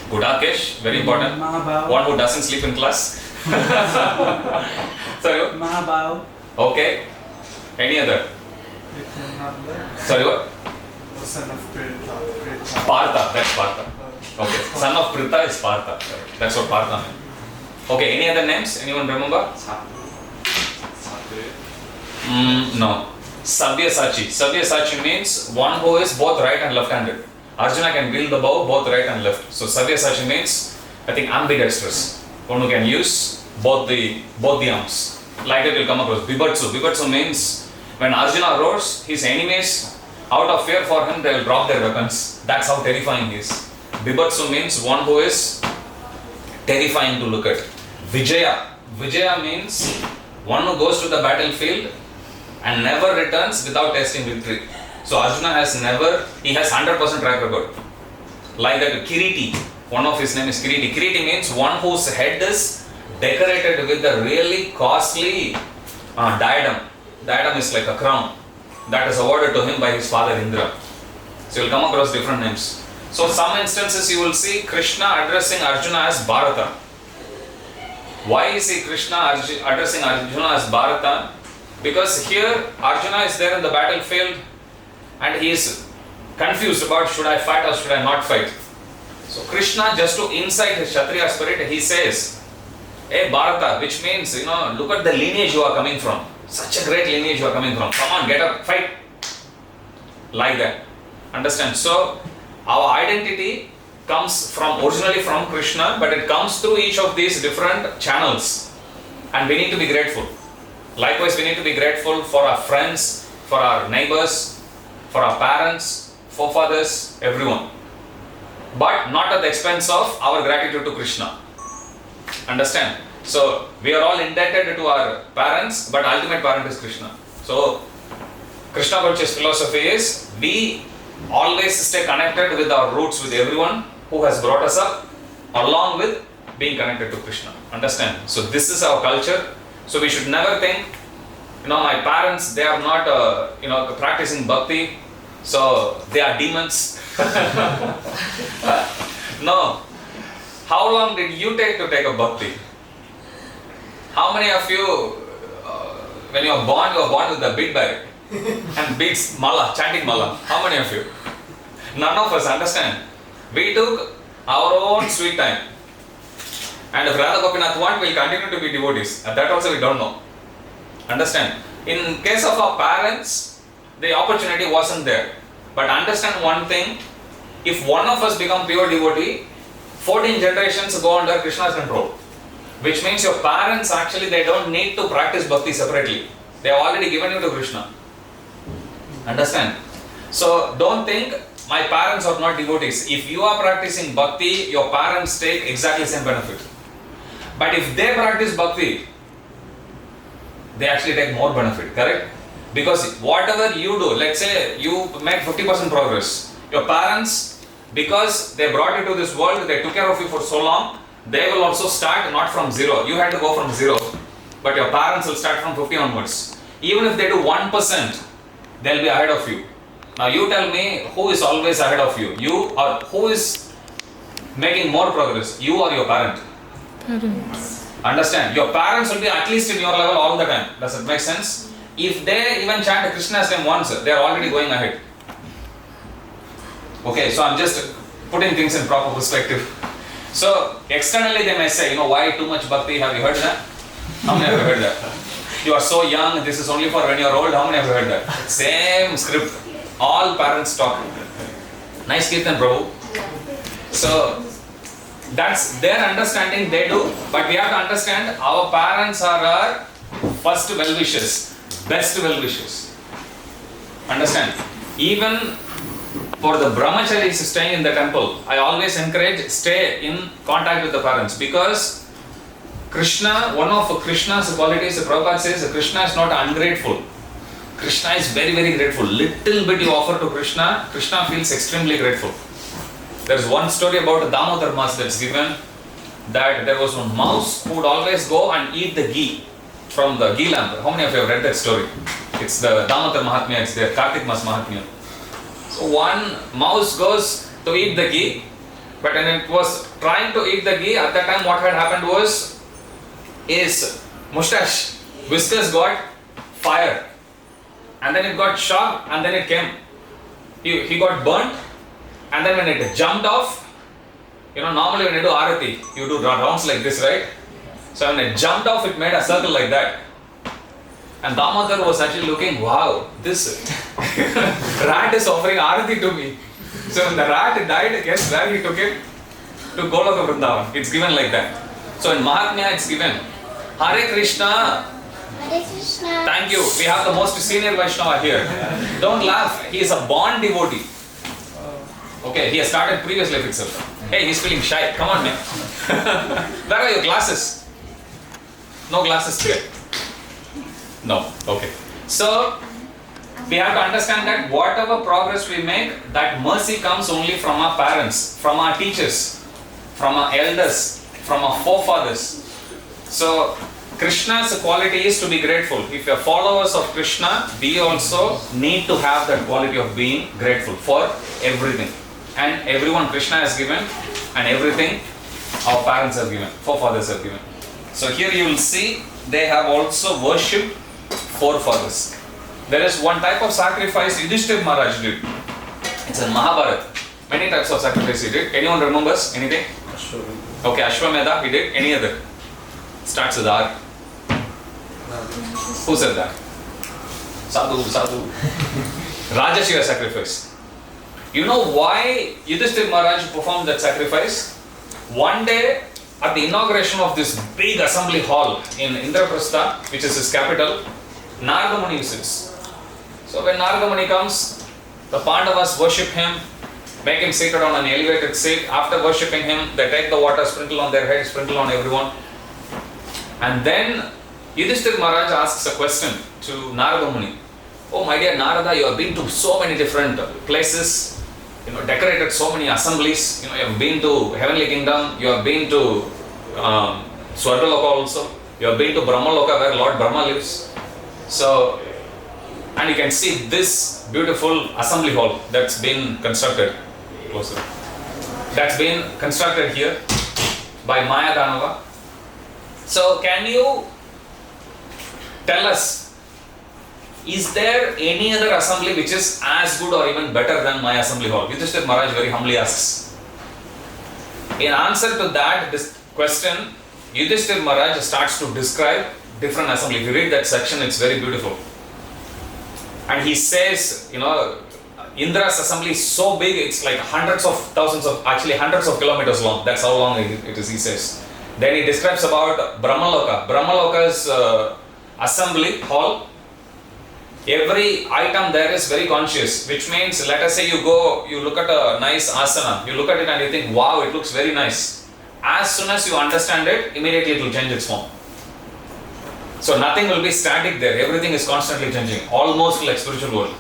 Gudakesh. Very important. One who doesn't sleep in class. Sorry, what? Okay. Any other? Sorry, what? Son of Pritha. Partha, that's Partha. Okay, son of Pritha is Partha. That's what Partha means. Okay, any other names? Anyone remember? No. Sabyasachi. Sabyasachi means one who is both right and left-handed. Arjuna can wield the bow both right and left. So Sabyasachi means I think ambidextrous, one who can use both the arms. Like that you'll come across. Bibhatsu. Bibhatsu means when Arjuna roars, his enemies, out of fear for him, they will drop their weapons. That's how terrifying he is. Bibhatsu means one who is terrifying to look at. Vijaya. Vijaya means one who goes to the battlefield and never returns without tasting victory. So Arjuna has never, he has 100% track record. Like that, Kiriti, one of his name is Kiriti. Kiriti means one whose head is decorated with a really costly diadem. Diadem is like a crown that is awarded to him by his father Indra. So you'll come across different names. So some instances you will see Krishna addressing Arjuna as Bharata. Why is he Krishna addressing Arjuna as Bharata? Because here Arjuna is there in the battlefield and he is confused about should I fight or should I not fight. So Krishna, just to incite his Kshatriya spirit, he says, hey Bharata, which means, look at the lineage you are coming from. Such a great lineage you are coming from. Come on, get up, fight. Like that. Understand? So our identity comes originally from Krishna, but it comes through each of these different channels. And we need to be grateful. Likewise, we need to be grateful for our friends, for our neighbors, for our parents, forefathers, everyone. But not at the expense of our gratitude to Krishna. Understand? So, we are all indebted to our parents, but ultimate parent is Krishna. So, Krishna Conscious philosophy is, we always stay connected with our roots, with everyone who has brought us up, along with being connected to Krishna. Understand? So, this is our culture. So, we should never think, my parents, they are not, practicing bhakti, so they are demons. No. How long did you take to take a bhakti? How many of you, when you are born with a bead bag and beads mala, chanting mala? How many of you? None of us, understand. We took our own sweet time. And if Radha Gopinath want, we will continue to be devotees. And that also we don't know. Understand? In case of our parents, the opportunity wasn't there. But understand one thing, if one of us become pure devotee, 14 generations go under Krishna's control. Which means your parents actually, they don't need to practice bhakti separately. They have already given you to Krishna. Understand? So don't think my parents are not devotees. If you are practicing bhakti, your parents take exactly the same benefit. But if they practice bhakti, they actually take more benefit, correct? Because whatever you do, let's say you make 50% progress, your parents, because they brought you to this world, they took care of you for so long, they will also start not from zero. You had to go from zero, but your parents will start from 50 onwards. Even if they do 1%, they'll be ahead of you. Now you tell me who is always ahead of you? You or who is making more progress? You or your parent? Parents. Understand? Your parents will be at least in your level all the time. Does it make sense? If they even chant Krishna's name once, they are already going ahead. Okay, so I'm just putting things in proper perspective. So externally they may say, why too much bhakti? Have you heard that? How many have you heard that? You are so young, this is only for when you are old. How many have you heard that? Same script. All parents talk. Nice Kirtan, Prabhu. So that's their understanding, they do. But we have to understand, our parents are our first well-wishers, best well-wishers. Understand? Even for the brahmacharis staying in the temple, I always encourage stay in contact with the parents, because Krishna, one of Krishna's qualities, Prabhupada says, Krishna is not ungrateful. Krishna is very, very grateful. Little bit you offer to Krishna, Krishna feels extremely grateful. There is one story about Damodar Mas that's given, that there was one mouse who would always go and eat the ghee from the ghee lamp. How many of you have read that story? It's the Damodar Mahatmya, it's there, Kartik Mas Mahatmya. So one mouse goes to eat the ghee, but when it was trying to eat the ghee, at that time what had happened was, his mustache, whiskers got fire, and then it got shocked, and then it came. He got burnt, and then when it jumped off, normally when you do arati, you do rounds like this, right? So when it jumped off, it made a circle like that. And Damodar was actually looking, wow, this rat is offering arati to me. So when the rat died, guess where he took it? to Goloka Vrindavan. It's given like that. So in Mahatmya it's given. Hare Krishna. Hare Krishna. Thank you. We have the most senior Vaishnava here. Don't laugh. He is a born devotee. Okay, he has started previous life itself. Hey, he's feeling shy. Come on, man. Where are your glasses? No glasses today. No. Okay. So we have to understand that whatever progress we make, that mercy comes only from our parents, from our teachers, from our elders, from our forefathers. So Krishna's quality is to be grateful. If you are followers of Krishna, we also need to have that quality of being grateful for everything. And everyone Krishna has given, and everything our parents have given, forefathers have given. So here you will see they have also worshipped forefathers. There is one type of sacrifice Yudhishthira Maharaj did. It's in Mahabharata. Many types of sacrifice he did. Anyone remembers anything? Okay, Ashwamedha he did. Any other? Starts with R. Who said that? Sadhu. Rajashiya sacrifice. You know why Yudhishthira Maharaj performed that sacrifice? One day at the inauguration of this big assembly hall in Indraprastha, which is his capital, Narada Muni visits. So when Narada Muni comes, the Pandavas worship him, make him seated on an elevated seat. After worshipping him, they take the water, sprinkle on their head, sprinkle on everyone. And then Yudhishthira Maharaj asks a question to Narada Muni. Oh my dear Narada, you have been to so many different places, decorated so many assemblies, you have been to Heavenly Kingdom, you have been to Swargaloka also, you have been to Brahmaloka where Lord Brahma lives. So, and you can see this beautiful assembly hall that's been constructed closer. That's been constructed here by Maya Danava. So can you tell us, is there any other assembly which is as good or even better than my assembly hall? Yudhishthira Maharaj very humbly asks. In answer to that this question, Yudhishthira Maharaj starts to describe different assembly. If you read that section, it's very beautiful. And he says, Indra's assembly is so big, it's like hundreds of kilometers long. That's how long it is, he says. Then he describes about Brahmaloka. Brahmaloka's assembly hall, every item there is very conscious, which means, let us say you look at a nice asana, you look at it and you think, wow, it looks very nice. As soon as you understand it, immediately it will change its form. So nothing will be static there, everything is constantly changing, almost like spiritual world.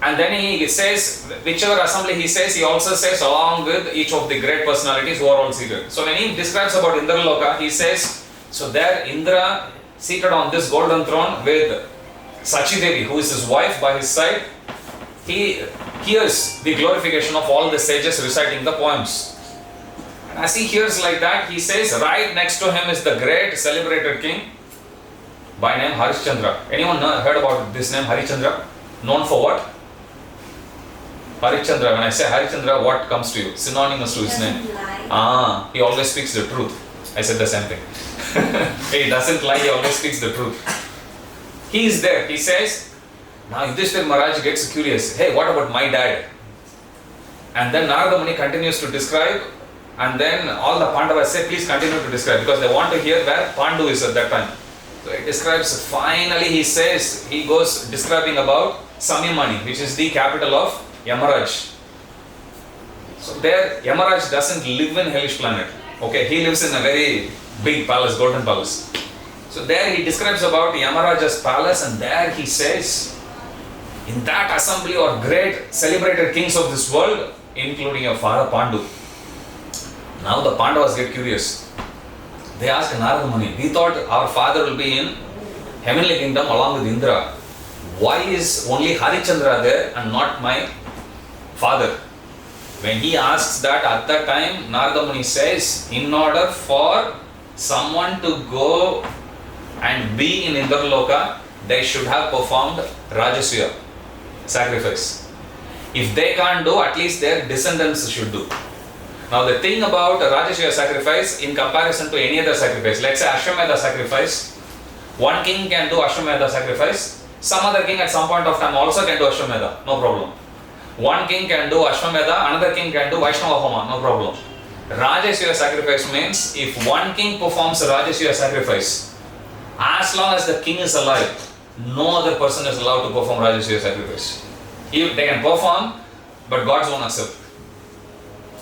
And then he says, whichever assembly he says, he also says along with each of the great personalities who are all seated. So when he describes about Indraloka, he says, so there Indra seated on this golden throne with Sachi Devi, who is his wife by his side, he hears the glorification of all the sages reciting the poems. And as he hears like that, he says, right next to him is the great celebrated king by name Harishchandra. Anyone heard about this name Harishchandra? Known for what? Harishchandra, when I say Harishchandra, what comes to you? Synonymous to his name. He always speaks the truth. I said the same thing. He doesn't lie, he always speaks the truth. He is there, he says, now Yudhishthira Maharaj gets curious, hey, what about my dad? And then Narada Muni continues to describe, and then all the Pandavas say, please continue to describe, because they want to hear where Pandu is at that time. So he describes, finally he says, he goes describing about Samyamani, which is the capital of Yamaraj. So there, Yamaraj doesn't live in hellish planet. Okay, he lives in a very big palace, golden palace. So there he describes about Yamaraj's palace, and there he says, in that assembly are great celebrated kings of this world, including your father Pandu. Now the Pandavas get curious. They ask Narada Muni, we thought our father will be in heavenly kingdom along with Indra. Why is only Harichandra there and not my father? When he asks that, at that time Narada Muni says, in order for someone to go and be in Indraloka, they should have performed Rajasuya sacrifice. If they can't do, at least their descendants should do. Now the thing about Rajasuya sacrifice in comparison to any other sacrifice, let's say Ashwamedha sacrifice, one king can do Ashwamedha sacrifice, some other king at some point of time also can do Ashwamedha, no problem. One king can do Ashwamedha, another king can do Vaishnava Homa, no problem. Rajasuya sacrifice means if one king performs a Rajasuya sacrifice, as long as the king is alive, no other person is allowed to perform Rajasuya sacrifice. They can perform, but gods won't accept.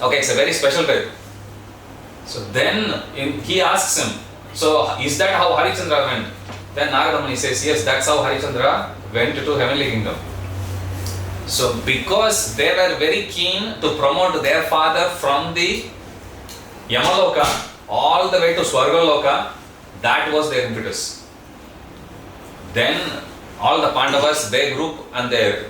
Okay, it's a very special type. So then he asks him, so is that how Harichandra went? Then Narada Muni says, yes, that's how Harichandra went to heavenly kingdom. So because they were very keen to promote their father from the Yamaloka all the way to Swargaloka, that was their impetus. Then all the Pandavas, they group and they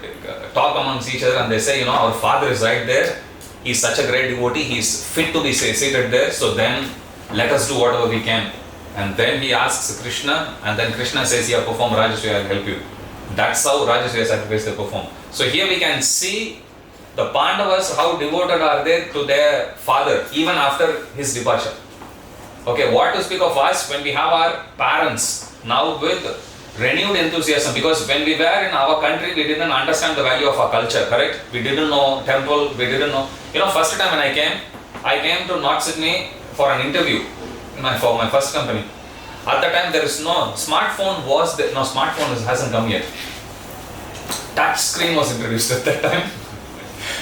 talk amongst each other and they say, our father is right there. He is such a great devotee. He is fit to be seated there. So then let us do whatever we can. And then he asks Krishna, and then Krishna says, yeah, perform Rajasuya, I'll help you. That's how Rajasuya sacrifice they perform. So here we can see the Pandavas, how devoted are they to their father, even after his departure. Okay, what to speak of us when we have our parents now with renewed enthusiasm, because when we were in our country, we didn't understand the value of our culture, correct? We didn't know temple, we didn't know. First time when I came to North Sydney for an interview for my first company. At the time, there is no smartphone hasn't come yet. Touch screen was introduced at that time.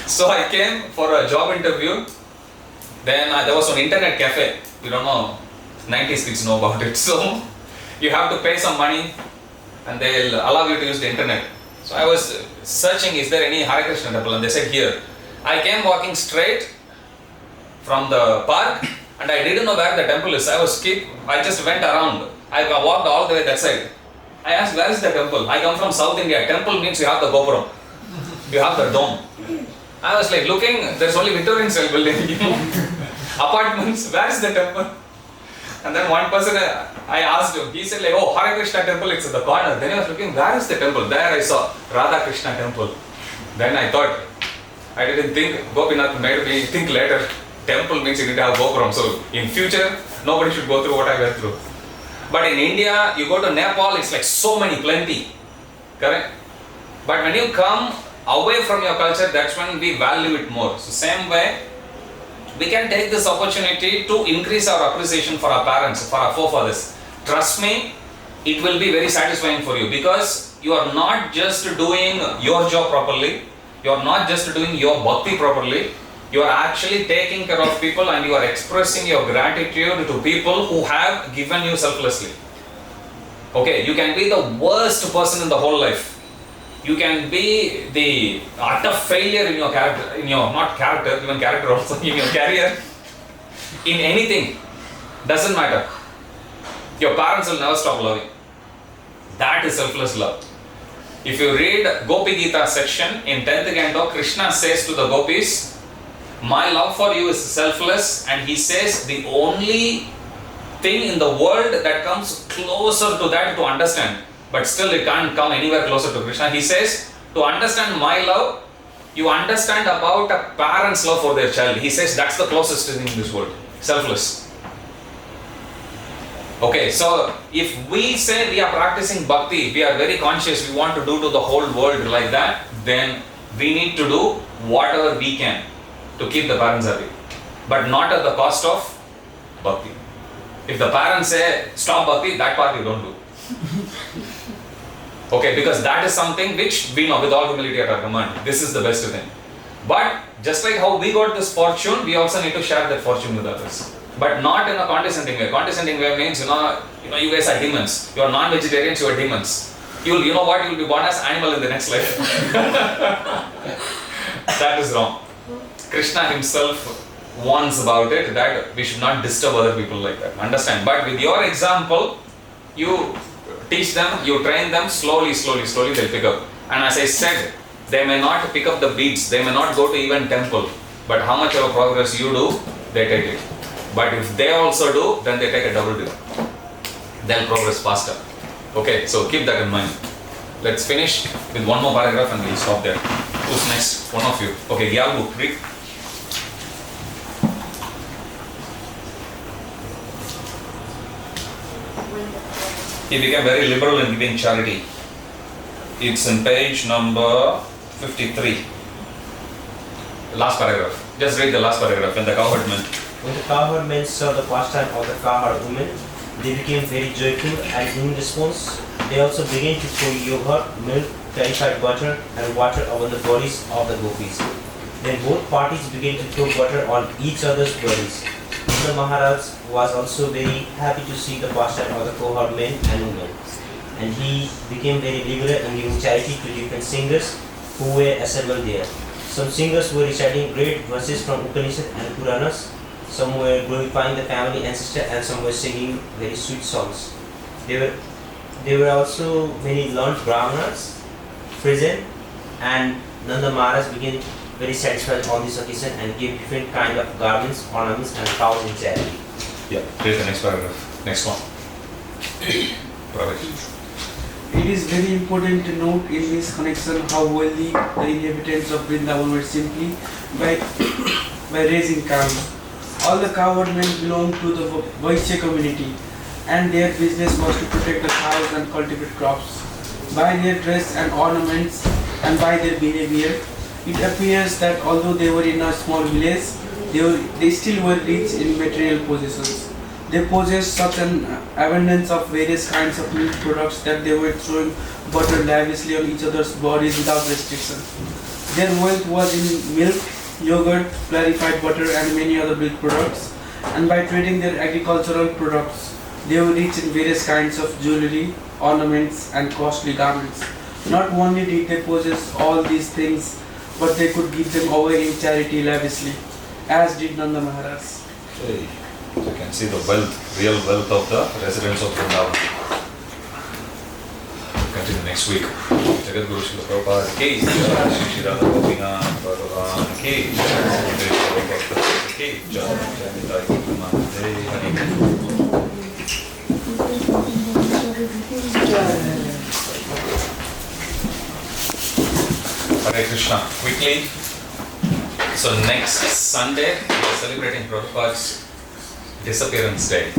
So I came for a job interview. Then there was an internet cafe. We don't know, 90s kids know about it. So you have to pay some money and they'll allow you to use the internet. So I was searching, is there any Hare Krishna temple? And they said here. I came walking straight from the park and I didn't know where the temple is. I just went around. I walked all the way that side. I asked, where is the temple? I come from South India. Temple means you have the Gopuram. You have the dome. I was like looking, there's only Victorian style building, apartments, where is the temple? And then one person, I asked him, he said oh, Hare Krishna temple, it's at the corner. Then I was looking, where is the temple? There I saw Radha Krishna temple. Then I thought, I didn't think, Gopinath made me think later, temple means you need to have Gopuram. So in future, nobody should go through what I went through. But in India, you go to Nepal, it's like so many, plenty. Correct? But when you come away from your culture, that's when we value it more. So same way, we can take this opportunity to increase our appreciation for our parents, for our forefathers. Trust me, it will be very satisfying for you because you are not just doing your job properly, you are not just doing your bhakti properly, you are actually taking care of people and you are expressing your gratitude to people who have given you selflessly. Okay, you can be the worst person in the whole life. You can be the utter failure in your character, even character also, in your career, in anything, doesn't matter. Your parents will never stop loving. That is selfless love. If you read Gopi Gita section in 10th canto, Krishna says to the gopis, my love for you is selfless, and he says the only thing in the world that comes closer to that to understand, but still it can't come anywhere closer to Krishna. He says, to understand my love, you understand about a parent's love for their child. He says that's the closest thing in this world. Selfless. Okay, so if we say we are practicing bhakti, we are very conscious, we want to do to the whole world like that, then we need to do whatever we can to keep the parents happy. But not at the cost of bhakti. If the parents say stop bhakti, that part you don't do. Okay, because that is something which we know with all humility at our command. This is the best thing. But just like how we got this fortune, we also need to share that fortune with others. But not in a condescending way. Condescending way means, you guys are demons. You are non-vegetarians, you are demons. You know what? You will be born as animal in the next life. That is wrong. Krishna himself warns about it, that we should not disturb other people like that. Understand? But with your example, you teach them, you train them, slowly they'll pick up. And as I said, they may not pick up the beats, they may not go to even temple, but how much of a progress you do, they take it. But if they also do, then they take a double dip. They'll progress faster. Okay, so keep that in mind. Let's finish with one more paragraph and we'll stop there. Who's next? One of you. Okay, Gyabu, read. He became very liberal in giving charity. It's in page number 53. Last paragraph. Just read the last paragraph. When the cow herd meant. When the cowherd men saw the pastime of the cowherd women, they became very joyful, and in response, they also began to throw yogurt, milk, clarified butter, and water over the bodies of the gopis. Then both parties began to throw butter on each other's bodies. The Maharaj was also very happy to see the pastime of the cowherd men and women, and he became very liberal in giving charity to different singers who were assembled there. Some singers were reciting great verses from Upanishad and Puranas, some were glorifying the family ancestor, and some were singing very sweet songs. There were also many learned brahmanas present, and Nanda Maharaj became very satisfied on this occasion and gave different kind of garments, ornaments, and cows in charity. Yeah, here's the next paragraph. Next one. Pravesh. It is very important to note in this connection how wealthy the inhabitants of Vrindavan were simply by raising cows. All the cowherd men belonged to the Vaishya community, and their business was to protect the cows and cultivate crops. By their dress and ornaments and by their behavior, it appears that although they were in a small village, they still were rich in material possessions. They possessed such an abundance of various kinds of milk products that they were throwing butter lavishly on each other's bodies without restriction. Their wealth was in milk, yogurt, clarified butter, and many other milk products, and by trading their agricultural products, they were rich in various kinds of jewelry, ornaments, and costly garments. Not only did they possess all these things, but they could give them away in charity lavishly, as did Nanda Maharaj. Hey, so you can see the wealth, real wealth of the residents of Vrindavan. Continue next week. Jagat Guru Srila Prabhupada ki jai, Shri Shri Radha Gopinath Bhagavan ki jai, Shri Prabhupada ki jai, Jai Nitya Hare Krishna. Quickly. So next Sunday we are celebrating Prabhupada's disappearance day,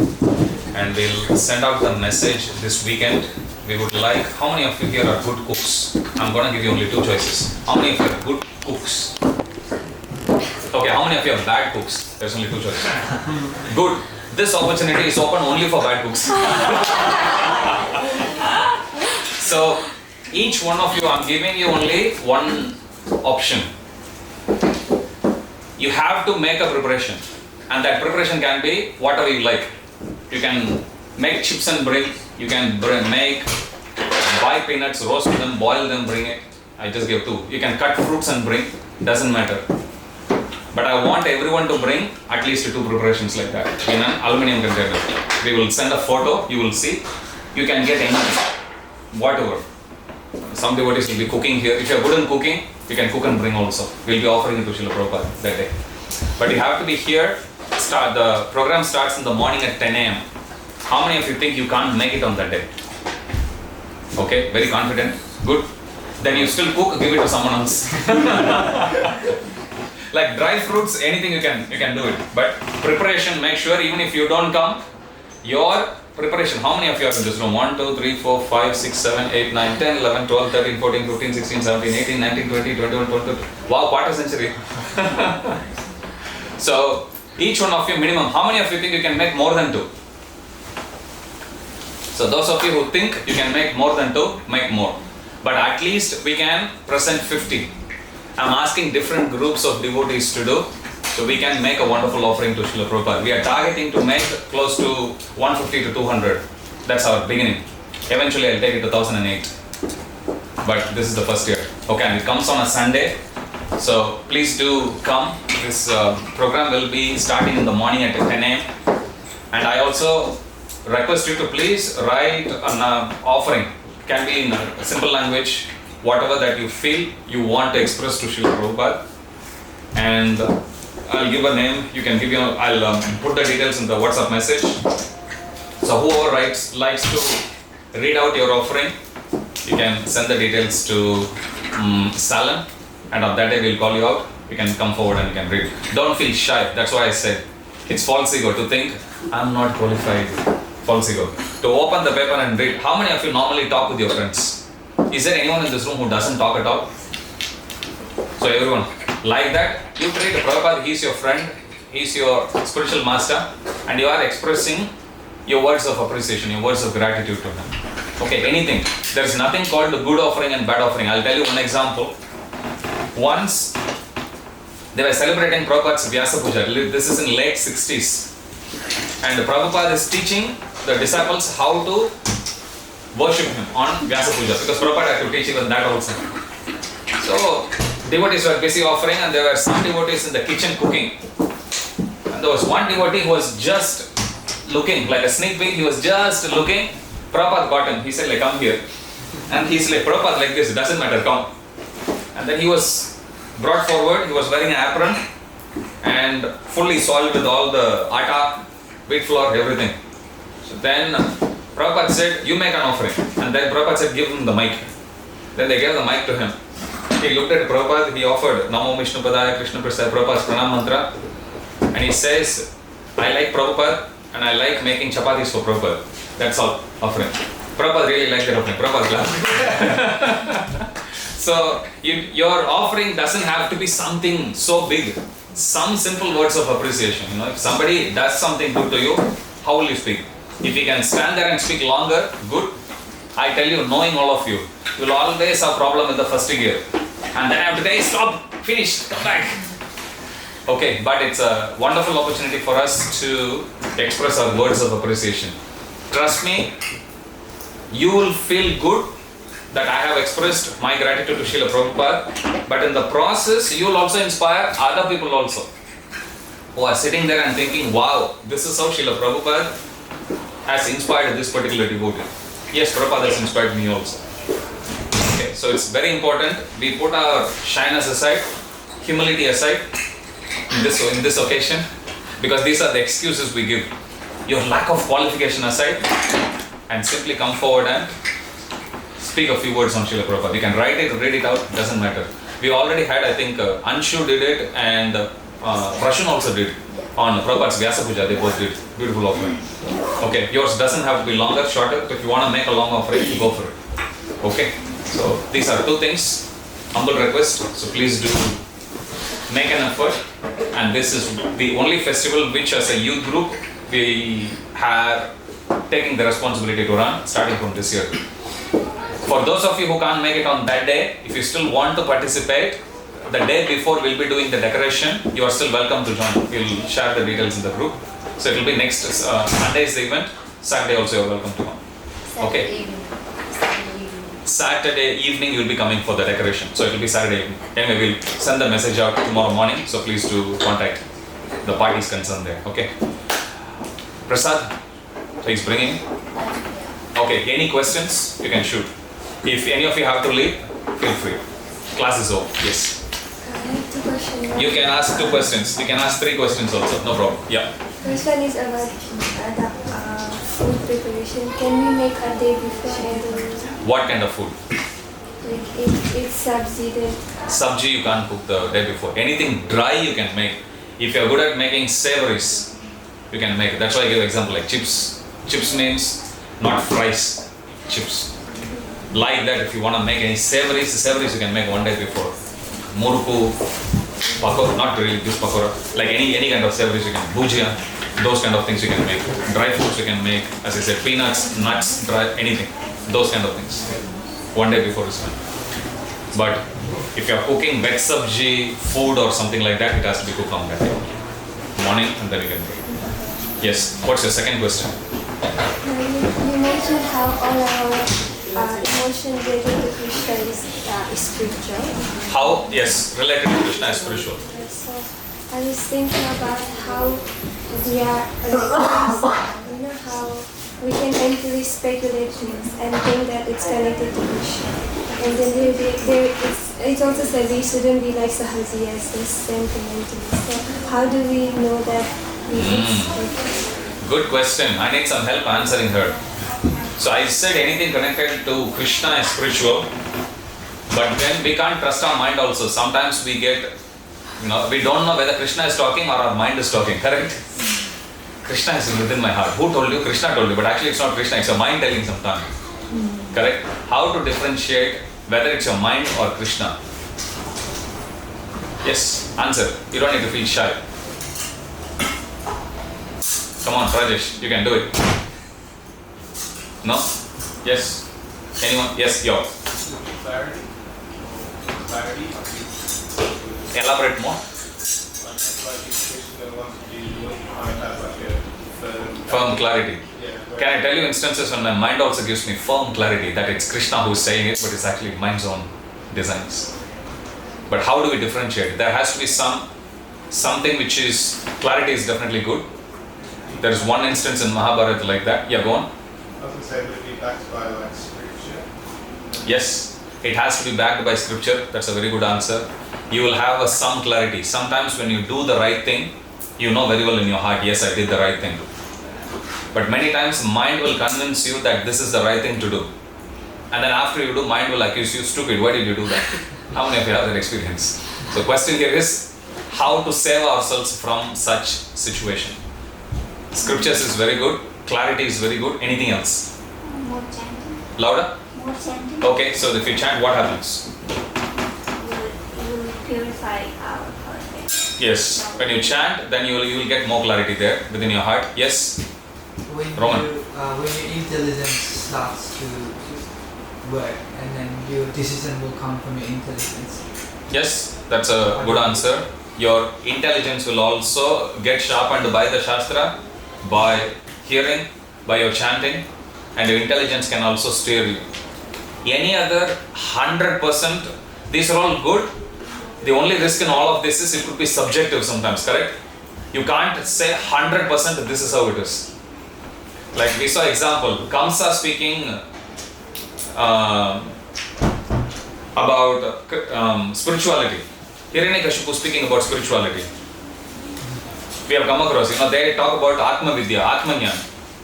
and we'll send out the message this weekend. We would like, how many of you here are good cooks? I'm going to give you only two choices. How many of you are good cooks? Okay, how many of you are bad cooks? There's only two choices. Good. This opportunity is open only for bad cooks. So each one of you, I'm giving you only one option. You have to make a preparation, and that preparation can be whatever you like. You can make chips and bring. You can buy peanuts, roast them, boil them, bring it. I just gave two. You can cut fruits and bring. Doesn't matter. But I want everyone to bring at least two preparations like that in an aluminum container. We will send a photo. You will see. You can get anything, whatever. Some devotees will be cooking here. If you are good in cooking, you can cook and bring also. We'll be offering it to Srila Prabhupada that day. But you have to be here. The program starts in the morning at 10 a.m. How many of you think you can't make it on that day? Okay, very confident. Good. Then you still cook, give it to someone else. Like dry fruits, anything you can do it. But preparation, make sure even if you don't come, your preparation. How many of you are in this room? 1, 2, 3, 4, 5, 6, 7, 8, 9, 10, 11, 12, 13, 14, 15, 16, 17, 18, 19, 20, 21, 22. Wow, quarter century. So each one of you minimum. How many of you think you can make more than 2? So those of you who think you can make more than 2, make more. But at least we can present 50. I'm asking different groups of devotees to do, so we can make a wonderful offering to Srila Prabhupada. We are targeting to make close to 150 to 200. That's our beginning. Eventually I'll take it to 1008. But this is the first year. Okay, and it comes on a Sunday. So please do come. This program will be starting in the morning at 10 a.m. And I also request you to please write an offering. Can be in a simple language, whatever that you feel you want to express to Srila Prabhupada. And I'll give a name. You can give I'll put the details in the WhatsApp message. So whoever likes to read out your offering, you can send the details to Salem, and on that day we'll call you out. You can come forward and you can read. Don't feel shy. That's why I said it's false ego to think I'm not qualified. False ego. To open the paper and read. How many of you normally talk with your friends? Is there anyone in this room who doesn't talk at all? So everyone, like that, you treat Prabhupada, he's your friend. he's your spiritual master, and you are expressing your words of appreciation, your words of gratitude to him. Okay, anything. There is nothing called good offering and bad offering. I'll tell you one example. Once they were celebrating Prabhupada's Vyasa Puja. This is in late 60s. And Prabhupada is teaching the disciples how to worship him on Vyasa Puja, because Prabhupada had to teach even that also. So devotees were busy offering, and there were some devotees in the kitchen cooking. And there was one devotee who was just looking, like a sneak peek, he was just looking. Prabhupada got him. He said, like, come here. And he's like, Prabhupada, like this, it doesn't matter, come. And then he was brought forward. He was wearing an apron and fully soiled with all the atta, wheat flour, everything. So then Prabhupada said, you make an offering. And then Prabhupada said, give him the mic. Then they gave the mic to him. He looked at Prabhupada, he offered Namo Vishnu Padaya Krishna Prasad, Prabhupada's pranam mantra. And he says, I like Prabhupada and I like making chapatis for Prabhupada. That's all offering. Prabhupada really liked that offering. Prabhupada laughed. So your offering doesn't have to be something so big. Some simple words of appreciation. If somebody does something good to you, how will you speak? If you can stand there and speak longer, good. I tell you, knowing all of you, you will always have problem with the first gear. And then after that, stop, finish, come back. Okay, but it's a wonderful opportunity for us to express our words of appreciation. Trust me, you will feel good that I have expressed my gratitude to Srila Prabhupada, but in the process, you will also inspire other people also who are sitting there and thinking, wow, this is how Srila Prabhupada has inspired this particular devotee. Yes, Prabhupada has inspired me also. Okay, so it's very important we put our shyness aside, humility aside in this occasion, because these are the excuses we give. Your lack of qualification aside, and simply come forward and speak a few words on Srila Prabhupada. You can write it, read it out, doesn't matter. We already had, I think, Anshu did it and Prashun also did on Prabhupada's Vyasa Puja. They both did. Beautiful offering. Okay, yours doesn't have to be longer, shorter. If you want to make a long offering, go for it. Okay, so these are two things. Humble request. So please do make an effort. And this is the only festival which, as a youth group, we are taking the responsibility to run starting from this year. For those of you who can't make it on that day, if you still want to participate, the day before we'll be doing the decoration, you are still welcome to join. We'll share the details in the group. So it will be next Monday is the event, Saturday also you are welcome to come. Okay. Saturday evening you'll be coming for the decoration. So it will be Saturday evening. Anyway, we'll send the message out tomorrow morning. So please do contact the parties concerned there. Okay. Prasad, please bring in. Okay, any questions? You can shoot. If any of you have to leave, feel free. Class is over. Yes. I have two questions. You can ask 2 questions. You can ask 3 questions also. No problem. Yeah. First one is about the food preparation. Can we make a day before and What kind of food? like it's sabzi then? Sabji you can't cook the day before. Anything dry you can make. If you are good at making savories, you can make. That's why I give example like chips. Chips means not fries. Chips. Like that, if you want to make any savories you can make one day before. Muruku, pakora, not really this pakora. Like any kind of savories you can. Bhujia, those kind of things you can make. Dry foods you can make. As I said, peanuts, nuts, dry, anything. Those kind of things. One day before is fine. But if you are cooking veg sabji, food or something like that, it has to be cooked on that day. Morning and then you can make. Yes. What's your second question? You mentioned how all our emotion related to Krishna is spiritual. How? Yes, related to Krishna is spiritual. So I was thinking about how we are, how we can mentally speculate things and think that it's connected to Krishna. And then it also said we shouldn't be like Sahaji as this sentimental. So how do we know that Good question. I need some help answering her. So I said anything connected to Krishna is spiritual, but then we can't trust our mind also. Sometimes we get, we don't know whether Krishna is talking or our mind is talking, correct? Krishna is within my heart. Who told you? Krishna told you, but actually it's not Krishna, it's your mind telling sometimes. Correct? How to differentiate whether it's your mind or Krishna? Yes, answer. You don't need to feel shy. Come on, Rajesh, you can do it. No? Yes? Anyone? Yes, yours. Clarity. Clarity. Elaborate more. Firm clarity. Can I tell you instances when my mind also gives me firm clarity that it's Krishna who's saying it, but it's actually mind's own designs. But how do we differentiate? There has to be something which is, clarity is definitely good. There is one instance in Mahabharata like that. Yeah, go on. I was going to say, would it be backed by like scripture? Yes, it has to be backed by scripture. That's a very good answer. You will have some clarity. Sometimes when you do the right thing, you know very well in your heart, yes, I did the right thing. But many times mind will convince you that this is the right thing to do. And then after you do, mind will accuse you, stupid, why did you do that? How many of you have that experience? So question here is how to save ourselves from such situation. Scriptures is very good, clarity is very good. Anything else? More chanting. Louder? More chanting. Okay, so if you chant, what happens? You will purify our heart. Yes, when you chant, then you will get more clarity there within your heart. Yes? When Roman. when your intelligence starts to work, and then your decision will come from your intelligence. Yes, that's a good answer. Your intelligence will also get sharpened by the Shastra, by hearing, by your chanting, and your intelligence can also steer you. Any other 100%, these are all good. The only risk in all of this is it could be subjective sometimes, correct? You can't say 100% this is how it is. Like we saw example, Kamsa speaking about spirituality. Hiranyakashipu speaking about spirituality. We have come across, they talk about Atma Vidya, Atmanyan.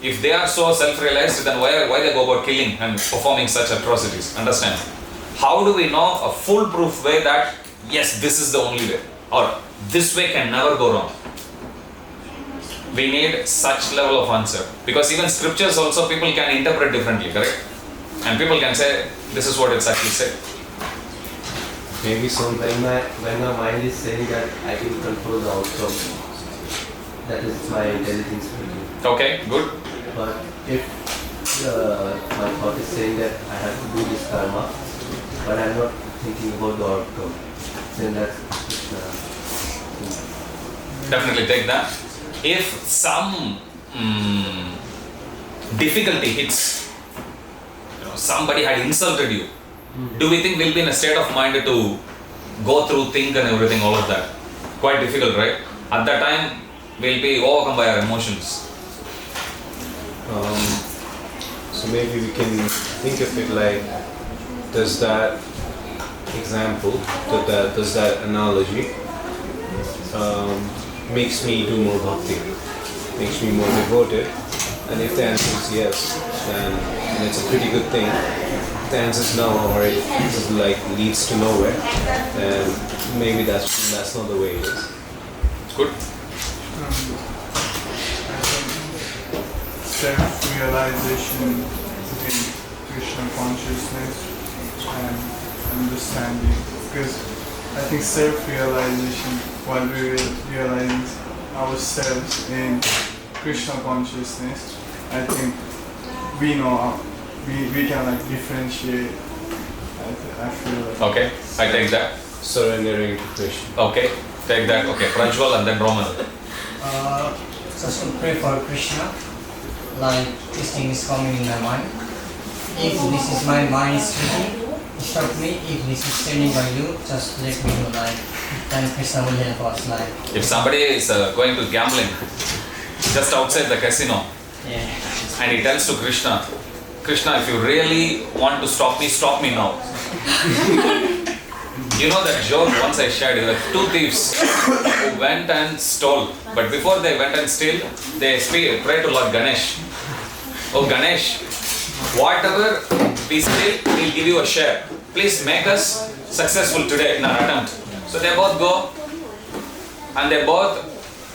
If they are so self-realized, then why they go about killing and performing such atrocities? Understand? How do we know a foolproof way that yes, this is the only way, or this way can never go wrong? We need such level of answer, because even scriptures also people can interpret differently, correct? And people can say this is what it's actually said. Maybe when my mind is saying that I can control the outcome, that is my intelligence speaking. Okay, good. But if my thought is saying that I have to do this karma, but I'm not thinking about the outcome, then that's Definitely take that. If some difficulty hits, somebody had insulted you, do we think we'll be in a state of mind to go through, think and everything, all of that? Quite difficult, right? At that time, we'll be overcome by our emotions. So maybe we can think of it like, does that example, does that analogy makes me do more bhakti, makes me more devoted? And if the answer is yes, then it's a pretty good thing. If the answer is no, or it just like leads to nowhere, then maybe that's not the way it is. Good. Self-realization in Krishna consciousness and understanding, because I think self-realization, while we realizing ourselves in Krishna consciousness, I think we know we can like differentiate. I feel like. Okay, I take that. Surrendering to Krishna. Okay, take that. Okay, Prajwal and then Roman. Just to pray for Krishna, like this thing is coming in my mind. If this is my mind is tricky, stop me. If this is turning by you, just let me know, like, then Krishna will help us, like. If somebody is going to gambling just outside the casino, and he tells to Krishna, Krishna, if you really want to stop me now. You know that joke once I shared, there were two thieves who went and stole. But before they went and steal, they pray to Lord Ganesh. Oh Ganesh, whatever we steal, we'll give you a share. Please make us successful today in our attempt. So they both go and they both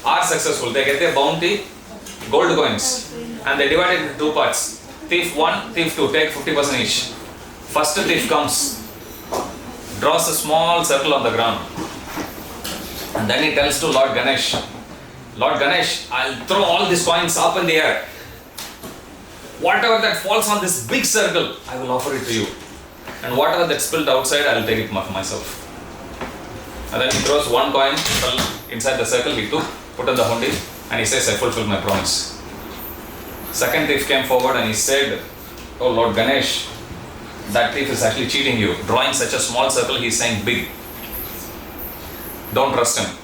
are successful. They get their bounty, gold coins, and they divide it into two parts. Thief 1, thief 2, take 50% each. First thief comes, draws a small circle on the ground, and then he tells to Lord Ganesh, Lord Ganesh, I'll throw all these coins up in the air. Whatever that falls on this big circle, I will offer it to you. And whatever that's spilled outside, I will take it for myself. And then he throws one coin inside the circle he took, put in the hundi, and he says, I fulfill my promise. Second thief came forward and he said, oh Lord Ganesh, that thief is actually cheating you. Drawing such a small circle, he's saying big. Don't trust him.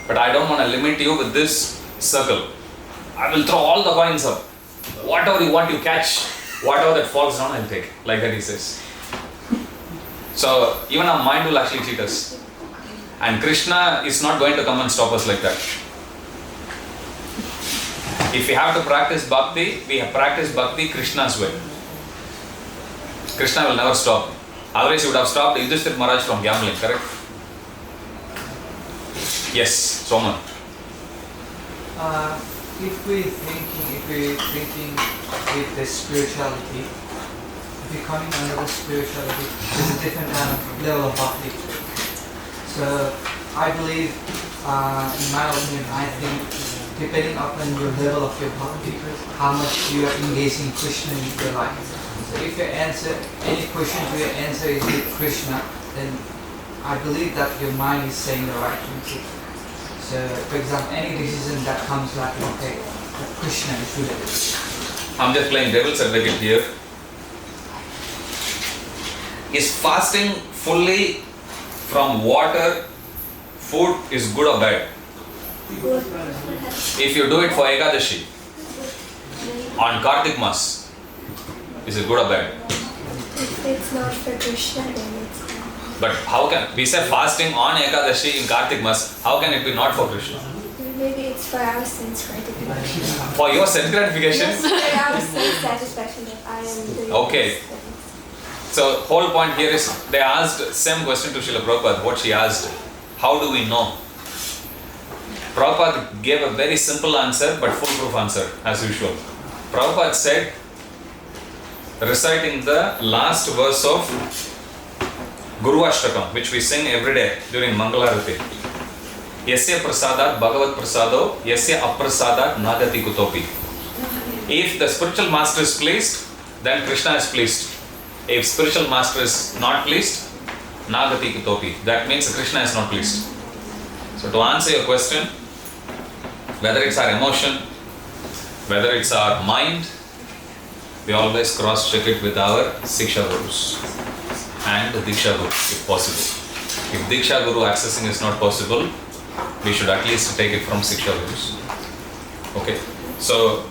But I don't want to limit you with this circle. I will throw all the coins up. Whatever you want, you catch. Whatever that falls down, I'll take. Like that he says. So even our mind will actually cheat us. And Krishna is not going to come and stop us like that. If we have to practice bhakti, we have practiced bhakti Krishna's way. Krishna will never stop. Otherwise, he would have stopped Yudhishthira Maharaj from gambling, correct? Yes, Soman. If we're thinking with the spirituality, if you're coming under the spirituality, there's a different kind of level of bhakti. So I believe, in my opinion, I think depending upon your level of your bhakti, how much you are engaging Krishna in your life. So if your answer, any question to your answer is with Krishna, then I believe that your mind is saying the right thing. So, for example, any decision that comes like, okay, Krishna is good at it. I'm just playing devil's advocate here. Is fasting fully from water, food is good or bad? If you do it for Ekadashi, on Kartik Mas, is it good or bad? If it's not for Krishna, then it's not. But how can, we say fasting on Ekadashi in Kartik Mas, how can it be not for Krishna? Maybe it's for our sense gratification. For your sense gratification? Yes, for our sense satisfaction that I am doing. Okay. So whole point here is, they asked same question to Srila Prabhupada, what she asked, how do we know? Prabhupada gave a very simple answer but foolproof answer as usual. Prabhupada said, reciting the last verse of Guru Ashtakam, which we sing every day during Mangalarati. Yasya prasadat bhagavat prasado, yasya aprasadat nagati kutopi. If the spiritual master is pleased, then Krishna is pleased. If spiritual master is not pleased, nagati kutopi. That means Krishna is not pleased. So to answer your question, whether it's our emotion, whether it's our mind, we always cross-check it with our Siksha Gurus and Diksha Guru if possible. If Diksha Guru accessing is not possible, we should at least take it from Siksha Gurus. Okay, so